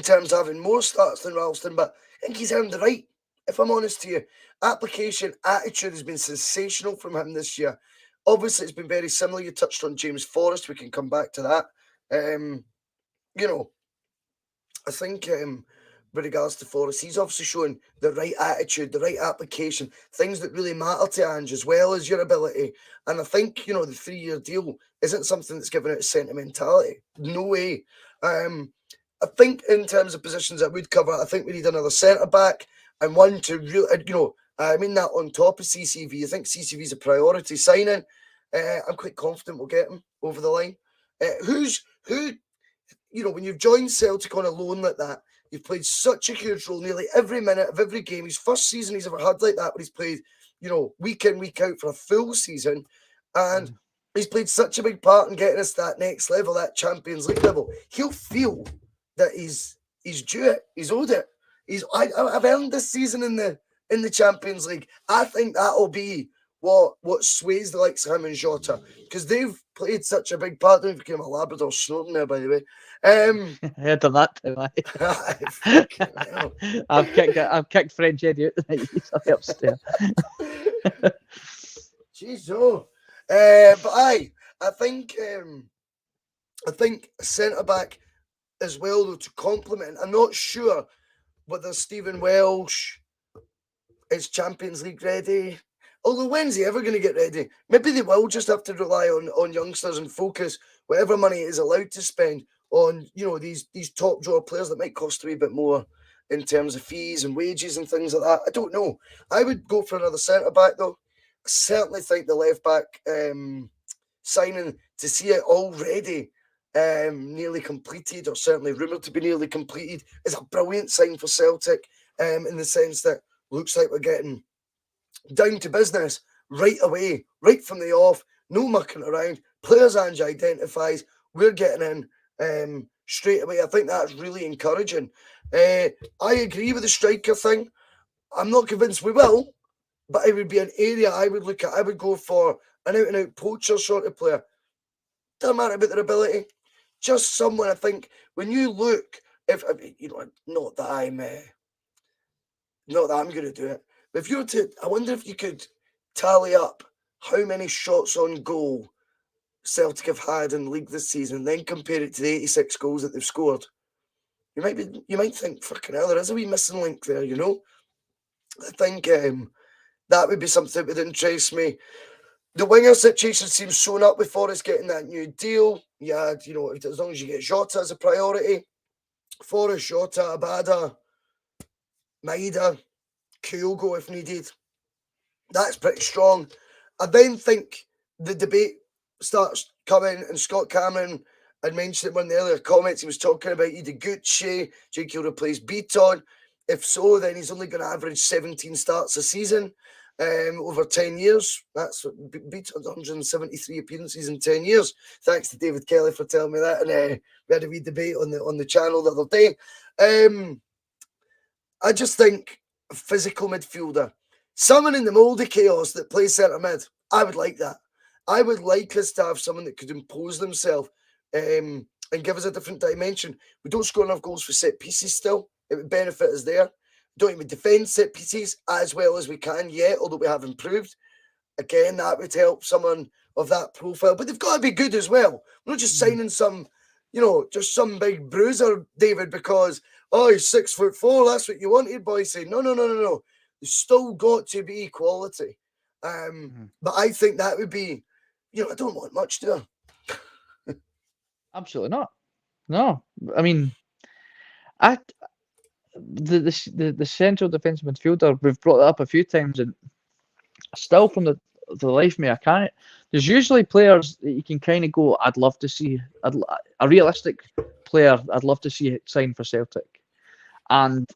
terms of having more starts than Ralston, but I think he's earned the right, if I'm honest to you. Application, attitude has been sensational from him this year. Obviously, it's been very similar. You touched on James Forrest. We can come back to that. You know, I think with regards to Forrest, he's obviously showing the right attitude, the right application, things that really matter to Ange, as well as your ability. And I think, you know, the 3-year deal isn't something that's given out sentimentality. No way. I think in terms of positions I would cover, I think we need another centre-back and one to really, you know, I mean that on top of CCV. I think CCV is a priority signing. I'm quite confident we'll get him over the line. Who, you know, when you've joined Celtic on a loan like that, you've played such a huge role nearly every minute of every game. His first season he's ever had like that, but he's played, you know, week in, week out for a full season. And he's played such a big part in getting us to that next level, that Champions League level. He'll feel that he's due it. He's owed it. I've earned this season in the Champions League. I think that'll be what sways the likes of him and Jota, because they've played such a big part. They've become a Labrador snorting there, by the way. I heard of that too. I've kicked French Eddie out tonight. He's upstairs. Jeez, oh. But I think centre back as well, though, to complement. I'm not sure whether Stephen Welsh is Champions League ready. Although, when's he ever going to get ready? Maybe they will just have to rely on youngsters and focus whatever money is allowed to spend on, you know, these top drawer players that might cost a wee bit more in terms of fees and wages and things like that. I don't know. I would go for another centre back though. I certainly think the left back signing, to see it already nearly completed, or certainly rumoured to be nearly completed, is a brilliant sign for Celtic in the sense that looks like we're getting down to business right away, right from the off, no mucking around. Players Ange identifies, we're getting in straight away. I think that's really encouraging. I agree with the striker thing. I'm not convinced we will, but it would be an area I would look at. I would go for an out-and-out poacher sort of player. Doesn't matter about their ability. Just someone, I think, when you look, if you know, not that I'm going to do it, but if you were to, I wonder if you could tally up how many shots on goal Celtic have had in the league this season, then compare it to the 86 goals that they've scored. You might think, fucking hell, there is a wee missing link there, you know. I think that would be something that would interest me. The winger situation seems sewn up with Forrest getting that new deal. Yeah, you know, as long as you get Jota as a priority, Forrest, Jota, Abada, Maida, Kyogo if needed. That's pretty strong. I then think the debate starts coming, and Scott Cameron had mentioned it in one of the earlier comments. He was talking about Ideguchi, Jake will replace Beaton. If so, then he's only going to average 17 starts a season over 10 years. That's Beaton's 173 appearances in 10 years. Thanks to David Kelly for telling me that. And we had a wee debate on the channel the other day. I just think a physical midfielder, someone in the mould of chaos that plays centre mid. I would like that. I would like us to have someone that could impose themselves and give us a different dimension. We don't score enough goals for set pieces still. It would benefit us there. Don't even defend set pieces as well as we can yet, although we have improved. Again, that would help someone of that profile. But they've got to be good as well. We're not just signing some, you know, just some big bruiser, David, because, oh, he's 6'4", that's what you wanted, Bhoycie. No. There's still got to be quality. But I think that would be, you know, I don't want much, do I? Absolutely not. No. I mean, the central defensive midfielder, we've brought it up a few times, and still from the life of me, I can't. There's usually players that you can kind of go, I'd love to see a realistic player. I'd love to see it sign for Celtic, and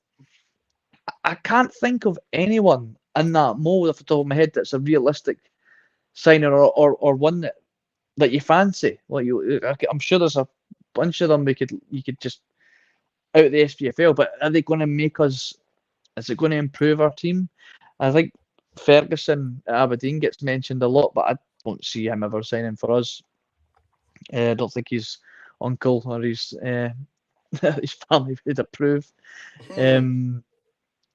I can't think of anyone in that mold off the top of my head that's a realistic signer or one that you fancy. Like I'm sure there's a bunch of them you could just out of the SPFL, but are they going to make us? Is it going to improve our team? I think Ferguson at Aberdeen gets mentioned a lot, but I don't see him ever signing for us. I don't think his uncle or his his family would approve.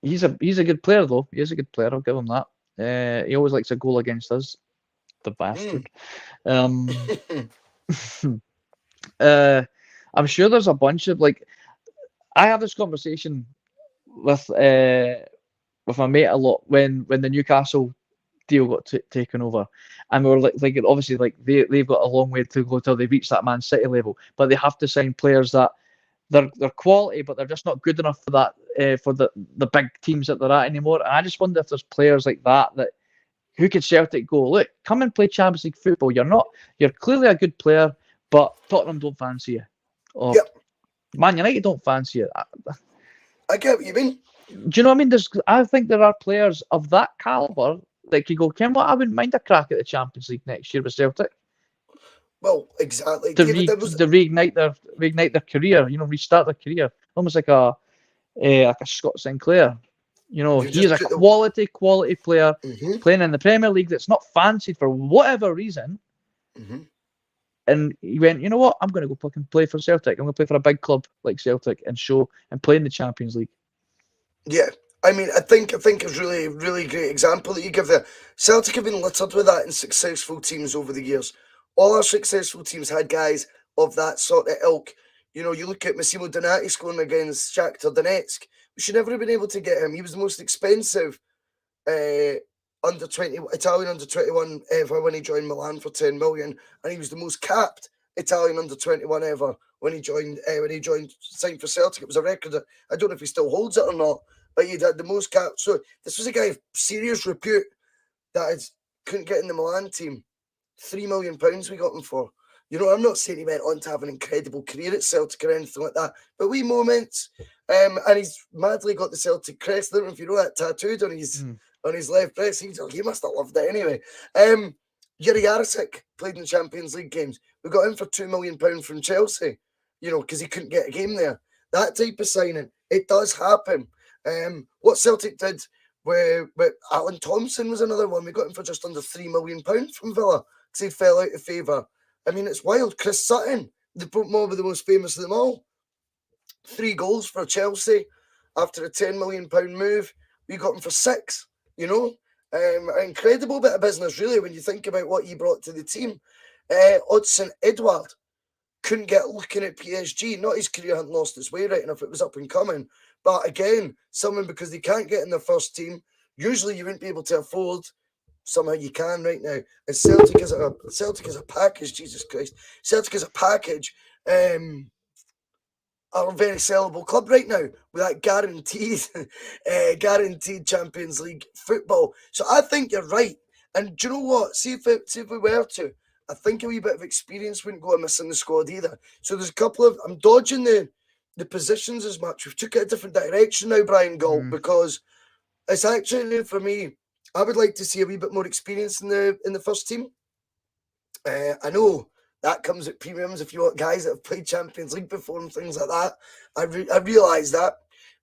He's a good player though. He is a good player. I'll give him that. He always likes a goal against us, the bastard. I'm sure there's a bunch of like. I have this conversation with my mate a lot when the Newcastle deal got taken over, and we were like obviously like they've got a long way to go till they reach that Man City level, but they have to sign players that they're quality, but they're just not good enough for that for the big teams that they're at anymore. And I just wonder if there's players like that who could Celtic go, look, come and play Champions League football. You're clearly a good player, but Tottenham don't fancy you, or Man United don't fancy you. I get what you mean. Do you know what I mean? I think there are players of that caliber that could go, Ken, what? I wouldn't mind a crack at the Champions League next year with Celtic. Well, exactly. To reignite their career, restart their career, almost like a Scott Sinclair. He's a quality player playing in the Premier League that's not fancied for whatever reason. And he went, you know what? I'm going to go play for Celtic. I'm going to play for a big club like Celtic and play in the Champions League. Yeah, I mean, I think it's really, really great example that you give there. Celtic have been littered with that in successful teams over the years. All our successful teams had guys of that sort of ilk. You look at Massimo Donati scoring against Shakhtar Donetsk. We should never have been able to get him. He was the most expensive Italian under 21 ever when he joined Milan for 10 million, and he was the most capped Italian under 21 ever when he signed for Celtic. It was a record that I don't know if he still holds it or not, but he had the most capped. So this was a guy of serious repute that couldn't get in the Milan team. £3 million we got him for. I'm not saying he went on to have an incredible career at Celtic or anything like that, but wee moments. And he's madly got the Celtic crest. I don't know if you know that tattooed on his left breast. He must have loved it anyway. Yuri Jarosik played in the Champions League games. We got him for £2 million from Chelsea, because he couldn't get a game there. That type of signing, it does happen. What Celtic did with Alan Thompson was another one. We got him for just under £3 million from Villa because he fell out of favour. I mean, it's wild. Chris Sutton, probably the most famous of them all. 3 goals for Chelsea after a £10 million move. We got him for 6, an incredible bit of business, really, when you think about what he brought to the team. Odsonne Edouard couldn't get looking at PSG. Not his career hadn't lost its way right enough. It was up and coming. But again, someone because they can't get in their first team, usually you wouldn't be able to afford. Somehow you can right now. And Celtic is a package, Jesus Christ. Celtic is a package. Are a very sellable club right now with that guaranteed Champions League football. So I think you're right. And do you know what? See if we were to, I think a wee bit of experience wouldn't go amiss in the squad either. So there's a couple of, I'm dodging the positions as much. We've took it a different direction now, Brian Galt, because it's actually, for me, I would like to see a wee bit more experience in the first team. I know that comes at premiums if you want guys that have played Champions League before and things like that. I realise that.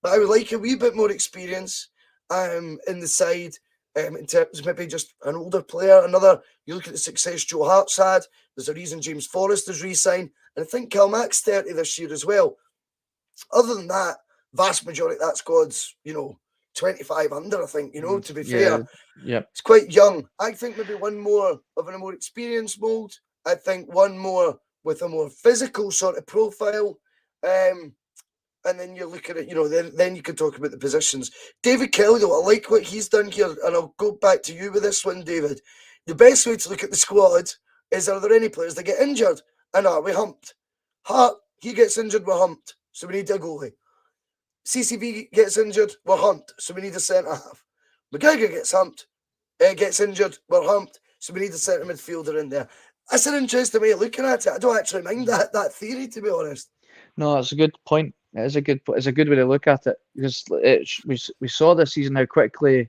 But I would like a wee bit more experience in the side in terms of maybe just an older player. You look at the success Joe Hart's had. There's a reason James Forrest has re-signed. And I think Kalmak's 30 this year as well. Other than that, vast majority of that squad's, 25 under, I think, to be fair. Yeah. It's quite young. I think maybe one more of a more experienced mould. I think one more with a more physical sort of profile. And then you look at it, then you could talk about the positions. David Kelly, though, I like what he's done here. And I'll go back to you with this one, David. The best way to look at the squad is, are there any players that get injured? And are we humped? Hart, he gets injured, we're humped. So we need a goalie. CCV gets injured, we're humped, so we need a centre-half. McGregor gets injured, we're humped, so we need a centre midfielder in there. That's an interesting way of looking at it. I don't actually mind that theory, to be honest. No, it's a good point. It's a good way to look at it, because we saw this season how quickly,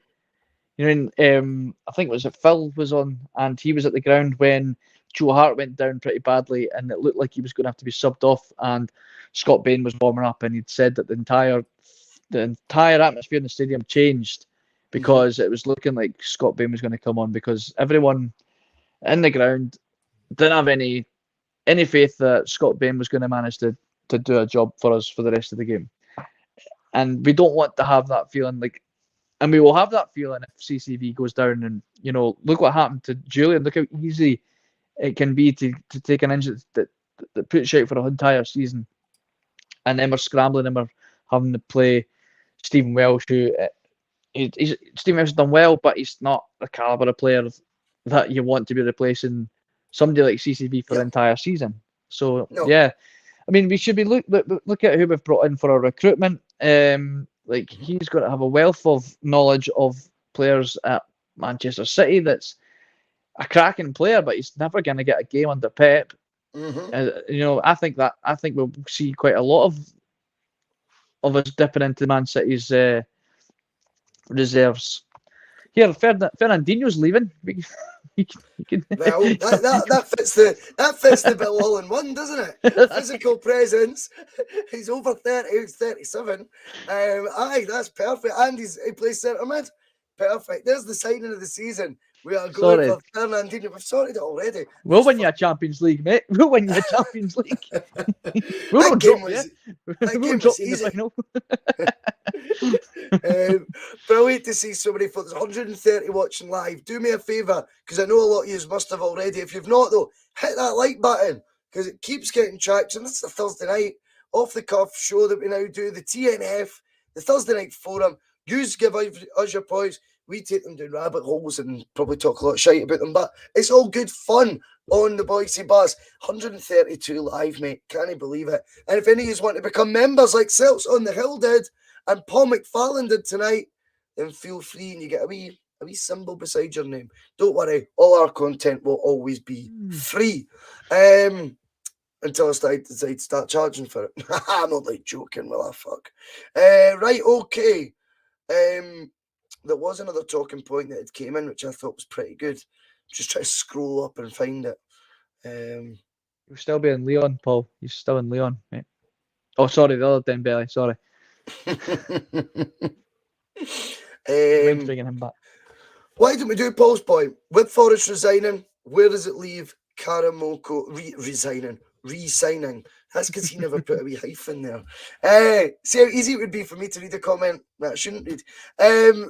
I think it was Phil was on, and he was at the ground when Joe Hart went down pretty badly, and it looked like he was going to have to be subbed off, and Scott Bain was warming up, and he'd said that the entire atmosphere in the stadium changed because it was looking like Scott Bain was going to come on, because everyone in the ground didn't have any faith that Scott Bain was going to manage to do a job for us for the rest of the game. And we don't want to have that feeling, like, and we will have that feeling if CCV goes down. And, you know, look what happened to Julian. Look how easy it can be to take an injury that puts you out for an entire season. And then we're scrambling and we're having to play Stephen Welsh, who Stephen Welsh has done well, but he's not the calibre of player that you want to be replacing somebody like CCV for the entire season. So, yeah. I mean, we should be look at who we've brought in for our recruitment. Like, he's going to have a wealth of knowledge of players at Manchester City. That's a cracking player, but he's never going to get a game under Pep. You know, I think we'll see quite a lot of us dipping into Man City's reserves. Here, Fernandinho's leaving. Well, that fits the bill all in one, doesn't it? Physical presence. He's over 30. He's 37. Aye, that's perfect. And he plays centre mid. Perfect. There's the signing of the season. We are going for Fernandinho. We've sorted it already. We'll win you a Champions League, mate. We'll win you a Champions League. We'll not drop you. We'll drop you in the final. Brilliant to see so many folks. 130 watching live. Do me a favour, because I know a lot of you must have already. If you've not, though, hit that like button, because it keeps getting traction. This is a Thursday night off the cuff show that we now do, the T.N.F, the Thursday night forum. You give us your points. We take them down rabbit holes and probably talk a lot of shite about them, but it's all good fun on the Bhoycie Buzz. 132 live, mate. Can't you believe it? And if any of you want to become members like Celts on the Hill did and Paul McFarlane did tonight, then feel free, and you get a wee symbol beside your name. Don't worry, all our content will always be free. Until I decide to start charging for it. I'm only joking, well, fuck. Right, okay. There was another talking point that had came in, which I thought was pretty good. Just try to scroll up and find it. You'll still be in Leon, Paul. You're still in Leon, mate. Oh, sorry, the other Dembele. Sorry. Bringing him back. Why don't we do Paul's point? With Forrest resigning, where does it leave Karamoko re-signing? That's because he never put a wee hyphen there. See how easy it would be for me to read a comment that I shouldn't read.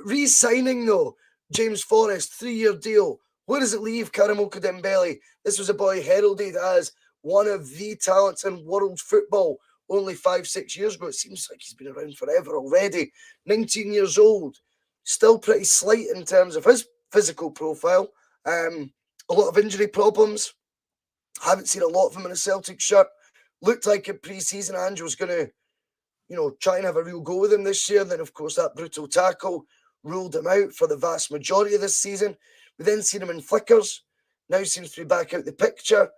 Re-signing, though, James Forrest, 3-year deal. Where does it leave Karamoko Dembele? This was a boy heralded as one of the talents in world football only 5-6 years ago. It seems like he's been around forever already. 19 years old. Still pretty slight in terms of his physical profile. A lot of injury problems. Haven't seen a lot of him in a Celtic shirt. Looked like in pre-season Ange was going to, try and have a real go with him this year. And then, of course, that brutal tackle ruled him out for the vast majority of this season. We then seen him in flickers. Now seems to be back out the picture.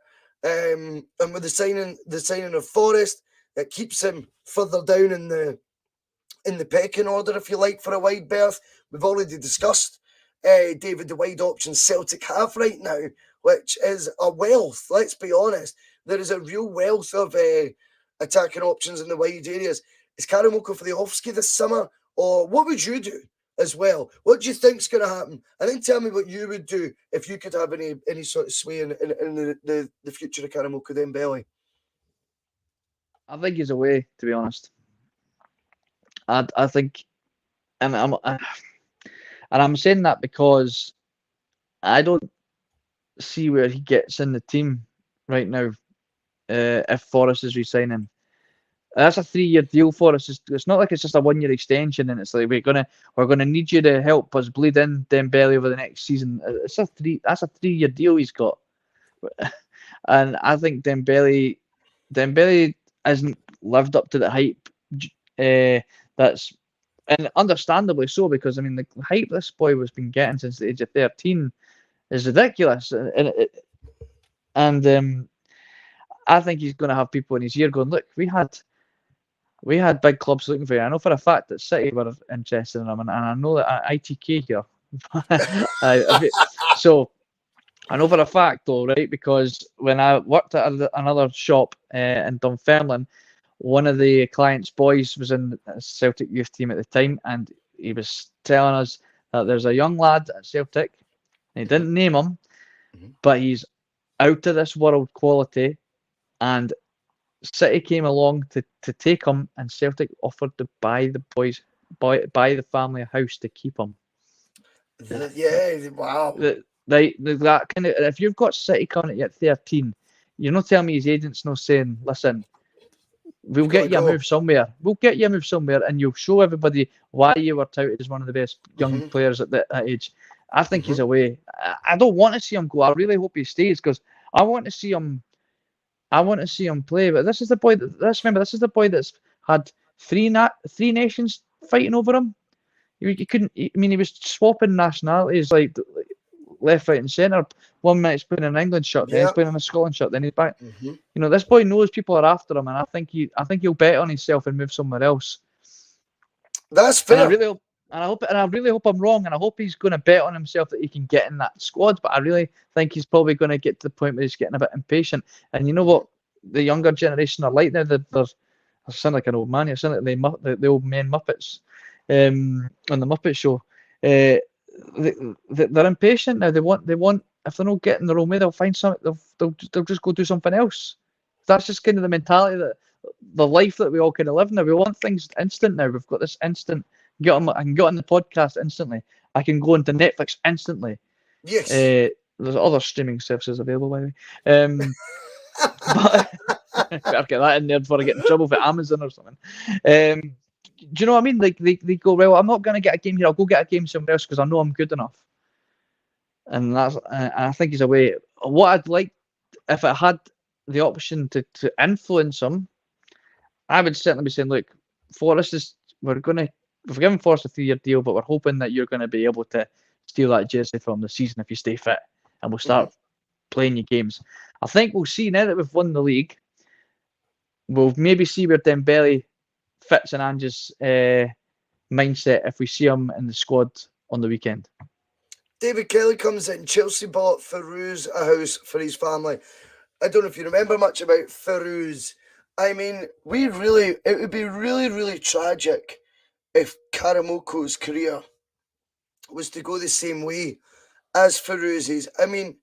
And with the signing of Forrest, it keeps him further down in the pecking order, if you like, for a wide berth. We've already discussed, David, the wide options Celtic have right now, which is a wealth. Let's be honest. There is a real wealth of attacking options in the wide areas. Is Karamoko for the Offski this summer? Or what would you do as well? What do you think's going to happen? And then tell me what you would do if you could have any sort of sway in the future of Karamoko Dembele. I think he's away, to be honest. I think, and I'm saying that because I don't see where he gets in the team right now. If Forrest is re-signing, that's a 3-year deal for us. It's not like it's just a 1-year extension, and it's like we're gonna need you to help us bleed in Dembele over the next season. That's a 3-year deal he's got, and I think Dembele hasn't lived up to the hype. That's, and understandably so, because I mean the hype this boy has been getting since the age of 13 is ridiculous, and I think he's going to have people in his ear going, look, we had big clubs looking for you. I know for a fact that City were interested in him, and I know that ITK here. So I know for a fact, though, right? Because when I worked at another shop in Dunfermline, one of the client's boys was in the Celtic youth team at the time, and he was telling us that there's a young lad at Celtic, and he didn't name him, but he's out of this world quality, and City came along to take him, and Celtic offered to buy the family a house to keep him. Yeah, wow. That kind of, if you've got City coming at you at 13, you're not telling me his agent's not saying, listen, we'll get you a move somewhere. We'll get you a move somewhere, and you'll show everybody why you were touted as one of the best young players at that age. I think he's away. I don't want to see him go. I really hope he stays because I want to see him. I want to see him play. But this is the boy. This is the boy that's had three nations fighting over him. He couldn't. I mean, he was swapping nationalities like left, right, and centre. 1 minute he's playing in an England shirt, then he's playing in a Scotland shirt, then he's back. You know, this boy knows people are after him, and I think he'll bet on himself and move somewhere else. That's fair. And I really hope I'm wrong, and I hope he's going to bet on himself that he can get in that squad. But I really think he's probably going to get to the point where he's getting a bit impatient. And you know what the younger generation are like now? I sound like an old man. I sound like the old men Muppets on the Muppet Show. They're impatient now. They want. If they're not getting their own way, they'll find something. They'll just go do something else. That's just kind of the mentality the life that we all kind of live now. We want things instant now. We've got this instant. I can get on the podcast instantly. I can go into Netflix instantly. Yes. There's other streaming services available, by the way. But better get that in there before I get in trouble for Amazon or something. Do you know what I mean? Like they go, well, I'm not going to get a game here. I'll go get a game somewhere else because I know I'm good enough. And I think he's away. What I'd like, if I had the option to influence him, I would certainly be saying, look, Forrest we've given Forrest a 3-year deal, but we're hoping that you're going to be able to steal that jersey from the season if you stay fit, and we'll start playing your games. I think we'll see now that we've won the league. We'll maybe see where Dembele fits in Ange's mindset if we see him in the squad on the weekend. David Kelly comes in. Chelsea bought Farouz a house for his family. I don't know if you remember much about Farouz. I mean, it would be really, really tragic if Karamoko's career was to go the same way as Farouz's. I mean,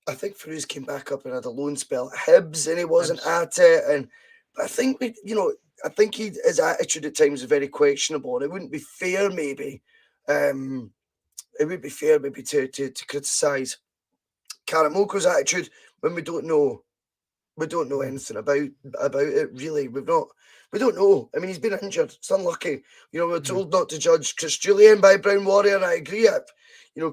I think Farouz came back up and had a loan spell at Hibs, and he wasn't at it. But I think I think his attitude at times is very questionable, and it wouldn't be fair, maybe. It would be fair, maybe, to criticise Karamoko's attitude when we don't know anything about it. Really, we don't know. I mean, he's been injured. It's unlucky. We're told not to judge Chris Julian by Brown Warrior, and I agree.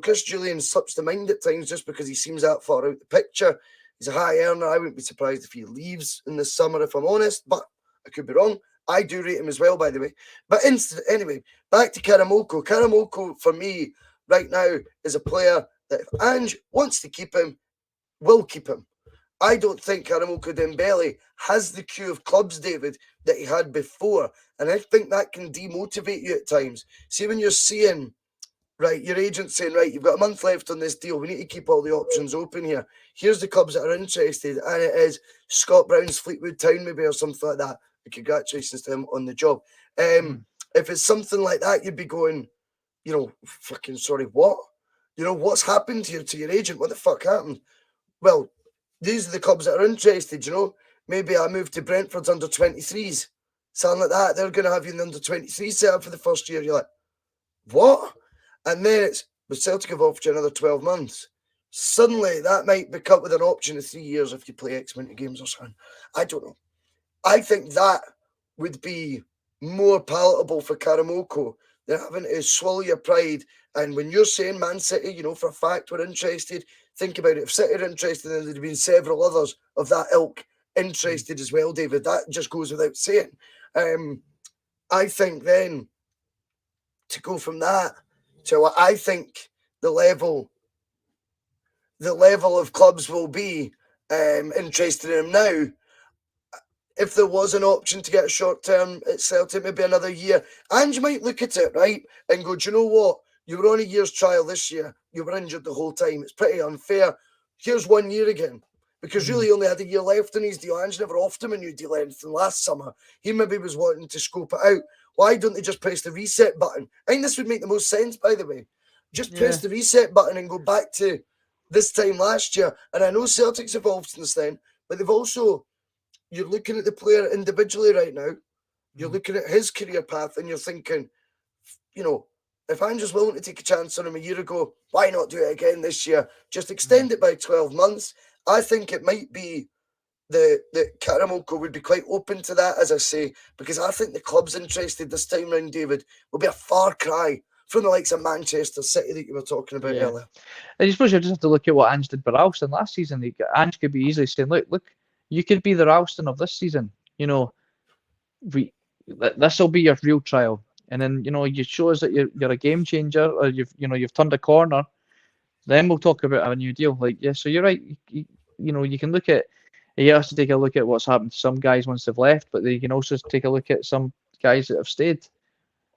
Chris Julian slips the mind at times just because he seems that far out the picture. He's a high earner. I wouldn't be surprised if he leaves in the summer, if I'm honest, but I could be wrong. I do rate him as well, by the way. But anyway, back to Karamoko. Karamoko, for me, right now, is a player that if Ange wants to keep him, will keep him. I don't think Karamoko Dembele has the queue of clubs, David, that he had before. And I think that can demotivate you at times. See, when you're seeing, right, your agent saying, right, you've got a month left on this deal. We need to keep all the options open here. Here's the clubs that are interested. And it is Scott Brown's Fleetwood Town, maybe, or something like that. Congratulations to him on the job. If it's something like that, you'd be going, fucking sorry, what? What's happened here to your agent? What the fuck happened? Well, these are the clubs that are interested, Maybe I move to Brentford's under 23s. Something like that. They're going to have you in the under 23 set up for the first year. You're like, what? And then it's, with Celtic have offered you another 12 months. Suddenly, that might be cut with an option of 3 years if you play X amount of games or something. I don't know. I think that would be more palatable for Karamoko than having to swallow your pride. And when you're saying Man City, for a fact we're interested, think about it. If City are interested, then there'd have been several others of that ilk interested as well, David. That just goes without saying. I think then to go from that to what I think the level of clubs will be interested in him now. If there was an option to get a short term at Celtic, maybe another year, and you might look at it, right, and go, do you know what? You were on a year's trial this year. You were injured the whole time. It's pretty unfair. Here's 1 year again. Because really he only had a year left in his deal. Ange never offered him a new deal or anything last summer. He maybe was wanting to scope it out. Why don't they just press the reset button? I think this would make the most sense, by the way. Just press the reset button and go back to this time last year. And I know Celtic's evolved since then, but they've also, you're looking at the player individually right now. You're looking at his career path and you're thinking, you know, if Andrew's willing to take a chance on him a year ago, why not do it again this year? Just extend it by 12 months. I think it might be that Karamoko would be quite open to that, as I say, because I think the club's interested this time round, David, will be a far cry from the likes of Manchester City that you were talking about earlier. I suppose you just have to look at what Ange did for Ralston last season. Ange could be easily saying, look, you could be the Ralston of this season. You know, this will be your real trial. And then, you know, you show us that you're a game changer, or you've turned a corner. Then we'll talk about a new deal. Like, yeah, so you're right. You know, you can look at. You have to take a look at what's happened to some guys once they've left, but you can also take a look at some guys that have stayed.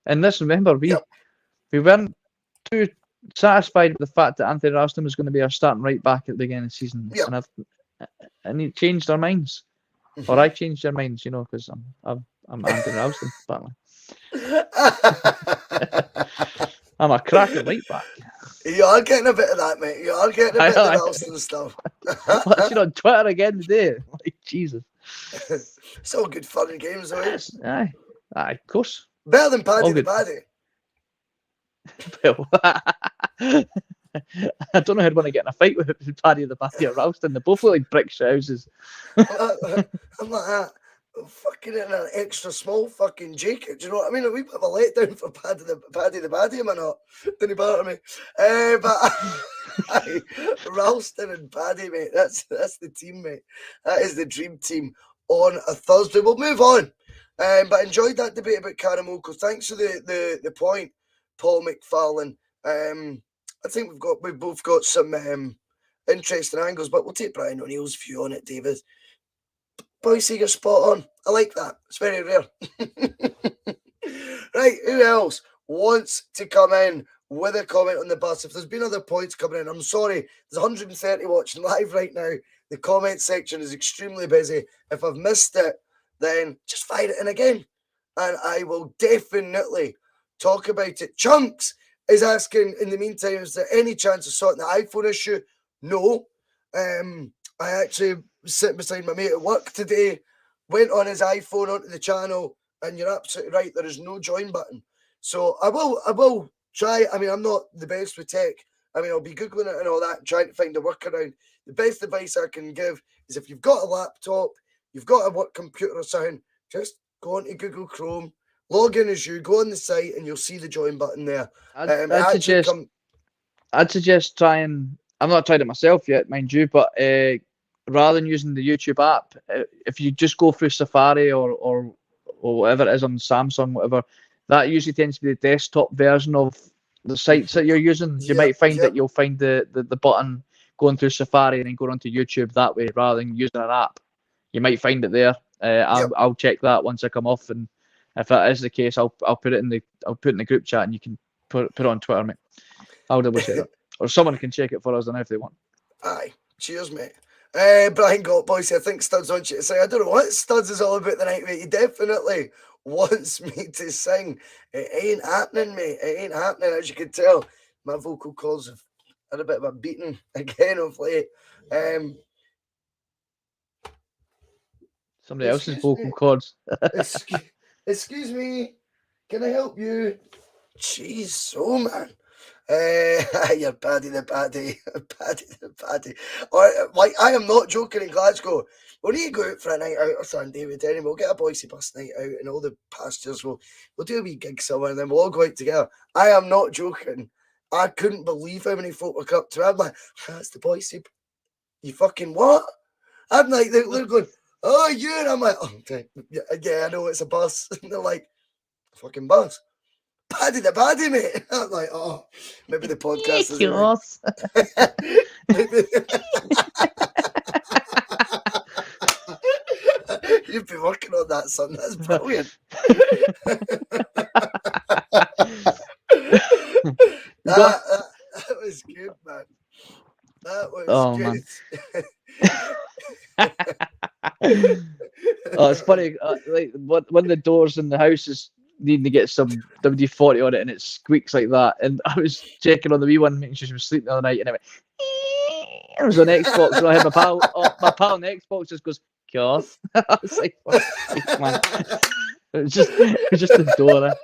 And this, remember, we weren't too satisfied with the fact that Anthony Ralston was going to be our starting right back at the beginning of the season, and he changed our minds, or I changed our minds, you know, because I'm Anthony Ralston, apparently. I'm a cracking right back. You are getting a bit of that, mate. You are getting a bit of the Ralston stuff. Watching on Twitter again today. Like, Jesus. It's all good fun and games, though. Aye, of course. Better than Paddy the Baddy. Well, I don't know who'd want to get in a fight with Paddy the Baddy or Ralston. They both look like brick houses. I'm like that. Fucking in an extra small fucking jacket. Do you know what I mean? A wee bit of a letdown for Paddy the Baddy, am I not? Didn't he bother me? But Ralston and Paddy, mate, that's the team, mate. That is the dream team on a Thursday. We'll move on. But enjoyed that debate about Karamoko. Thanks for the point, Paul McFarlane. I think we've both got some interesting angles, but we'll take Brian O'Neill's view on it, David. Bhoycie, you're spot on. I like that. It's very rare. Right, who else wants to come in with a comment on the bus? If there's been other points coming in, I'm sorry. There's 130 watching live right now. The comment section is extremely busy. If I've missed it, then just fire it in again. And I will definitely talk about it. Chunks is asking, in the meantime, is there any chance of sorting the iPhone issue? No. I actually sitting beside my mate at work today, went on his iPhone onto the channel, and you're absolutely right, there is no join button. So I will try. I mean, I'm not the best with tech. I mean, I'll be Googling it and all that, trying to find a workaround. The best advice I can give is if you've got a laptop, you've got a work computer or something, just go onto Google Chrome, log in as you, go on the site, and you'll see the join button there. I'd suggest trying. I've not tried it myself yet, mind you, but rather than using the YouTube app, if you just go through Safari or whatever it is on Samsung, whatever, that usually tends to be the desktop version of the sites that you're using. You might find that you'll find the button going through Safari and then going onto YouTube that way rather than using an app. You might find it there. I'll check that once I come off, and if that is the case, I'll put it in the group chat, and you can put it on Twitter, mate. I'll double check it, or someone can check it for us, and if they want. Aye, cheers, mate. Brian got Bhoycie, I think Studs wants you to sing. I don't know what Studs is all about tonight, mate. He definitely wants me to sing. It ain't happening, mate. It ain't happening. As you can tell, my vocal cords have had a bit of a beating again of late. Somebody else's vocal cords. Excuse me. Can I help you? Jeez, oh man. You're Paddy the Paddy. Paddy the Paddy. Like, I am not joking in Glasgow. We need to go out for a night out or something, David. Anyway, we'll get a Bhoycie bus night out and all the pastures. We'll do a wee gig somewhere and then we'll all go out together. I am not joking. I couldn't believe how many folk were up to me. I'm like, that's the Bhoycie. You fucking what? I'm like, they're going, oh, you. And I'm like, oh, yeah, I know it's a bus. And they're like, fucking bus. Paddy the Paddy, mate. I'm like, oh, maybe the podcast is yours. You've been working on that, son. That's brilliant. That was good, man. That was good. Oh, it's funny. Like one of the doors in the house is needing to get some WD-40 on it, and it squeaks like that. And I was checking on the wee one, making sure she was sleeping the other night, and it went. It was on Xbox, so I had my pal on the Xbox just goes, "Goth." I was like, "Fuck's sake, man." It was just adorable.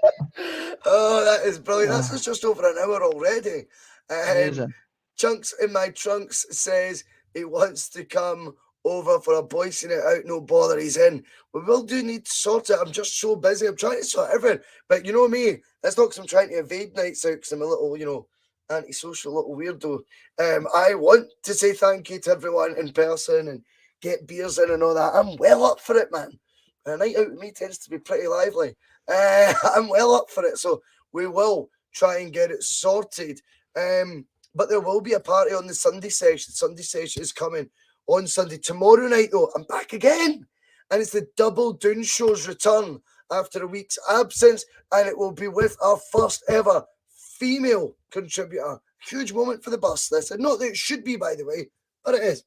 Oh, that is brilliant. That's just over an hour already. Amazing. Chunks in my trunks says he wants to come over for a Bhoycie night out, no bother, he's in. We will do need to sort it. I'm just so busy. I'm trying to sort everything. But you know me, that's not because I'm trying to evade nights out because I'm a little, antisocial little weirdo. I want to say thank you to everyone in person and get beers in and all that. I'm well up for it, man. A night out with me tends to be pretty lively. I'm well up for it. So we will try and get it sorted. But there will be a party on the Sunday session. Sunday session is coming on Sunday. Tomorrow night, though, I'm back again. And it's the Double Doon Show's return after a week's absence. And it will be with our first ever female contributor. Huge moment for the bus, this. And not that it should be, by the way, but it is.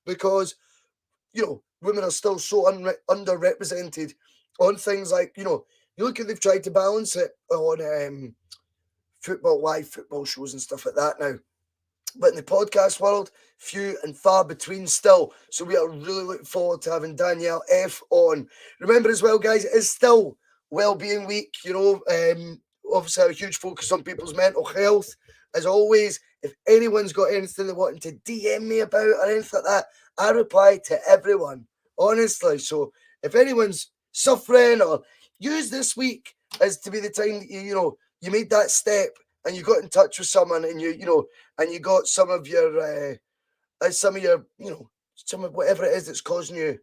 Because, women are still so underrepresented on things like, you look at they've tried to balance it on live football shows and stuff like that now. But in the podcast world, few and far between still. So we are really looking forward to having Danielle F on. Remember as well, guys, it is still Wellbeing Week. Obviously a huge focus on people's mental health. As always, if anyone's got anything they want to DM me about or anything like that, I reply to everyone, honestly. So if anyone's suffering or use this week as to be the time that you made that step and you got in touch with someone and you got some of whatever it is that's causing you,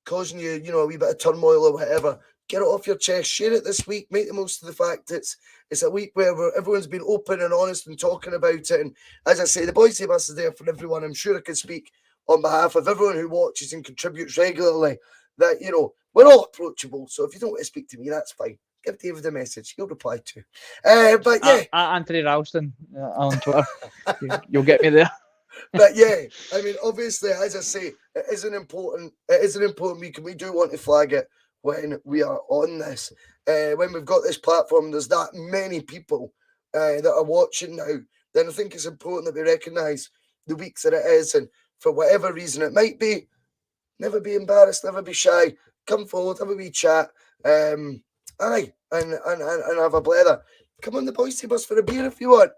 a wee bit of turmoil or whatever, get it off your chest, share it this week, make the most of the fact it's a week where everyone's been open and honest and talking about it. And as I say, the Bhoycie bus is there for everyone. I'm sure I can speak on behalf of everyone who watches and contributes regularly that, we're all approachable. So if you don't want to speak to me, that's fine. Give David a message. He'll reply to. But yeah. Anthony Ralston on Twitter. You'll get me there. But yeah, I mean, obviously, as I say, it is an important week, and we do want to flag it when we are on this. When we've got this platform, there's that many people that are watching now, then I think it's important that we recognise the weeks that it is, and for whatever reason it might be, never be embarrassed, never be shy, come forward, have a wee chat, and have a blether. Come on the Bhoycie bus for a beer if you want.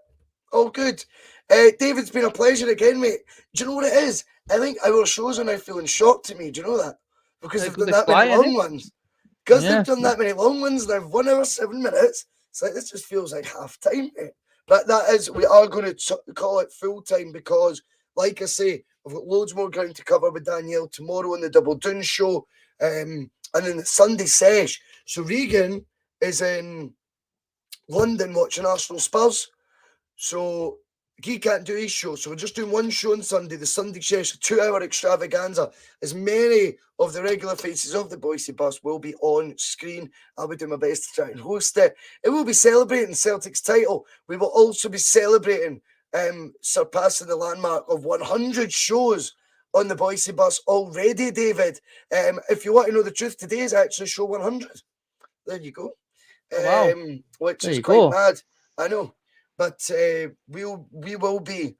All good. David, it's been a pleasure again, mate. Do you know what it is? I think our shows are now feeling shocked to me. Do you know that? Because they've done that many long ones. Because they've done that many long ones, they've 1 hour, 7 minutes. It's like, this just feels like half time, mate. But that is, we are going to call it full time because, like I say, we've got loads more ground to cover with Danielle tomorrow on the Double Doon Show. And then the Sunday sesh. So Regan is in London watching Arsenal Spurs. So he can't do his show. So we're just doing one show on Sunday, the Sunday sesh, a 2 hour extravaganza. As many of the regular faces of the Bhoycie bus will be on screen. I'll be doing my best to try and host it. It will be celebrating Celtic's title. We will also be celebrating surpassing the landmark of 100 shows on the Bhoycie bus already, David. If you want to know the truth, today is actually show 100. There you go. Wow. Which is quite mad. I know. But we will be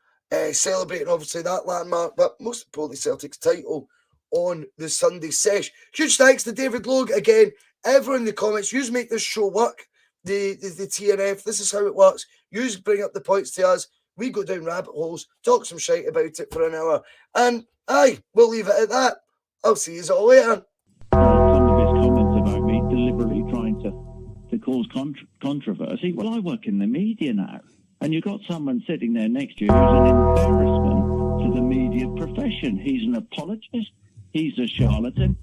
celebrating, obviously, that landmark, but most importantly, Celtic's title on the Sunday sesh. Huge thanks to David Logue again. Everyone in the comments, you make this show work. The T.N.F, this is how it works. You bring up the points to us. We go down rabbit holes, talk some shite about it for an hour, and we'll leave it at that. I'll see you all later. Some of his comments about me deliberately trying to cause controversy. Well, I work in the media now, and you've got someone sitting there next to you who's an embarrassment to the media profession. He's an apologist. He's a charlatan.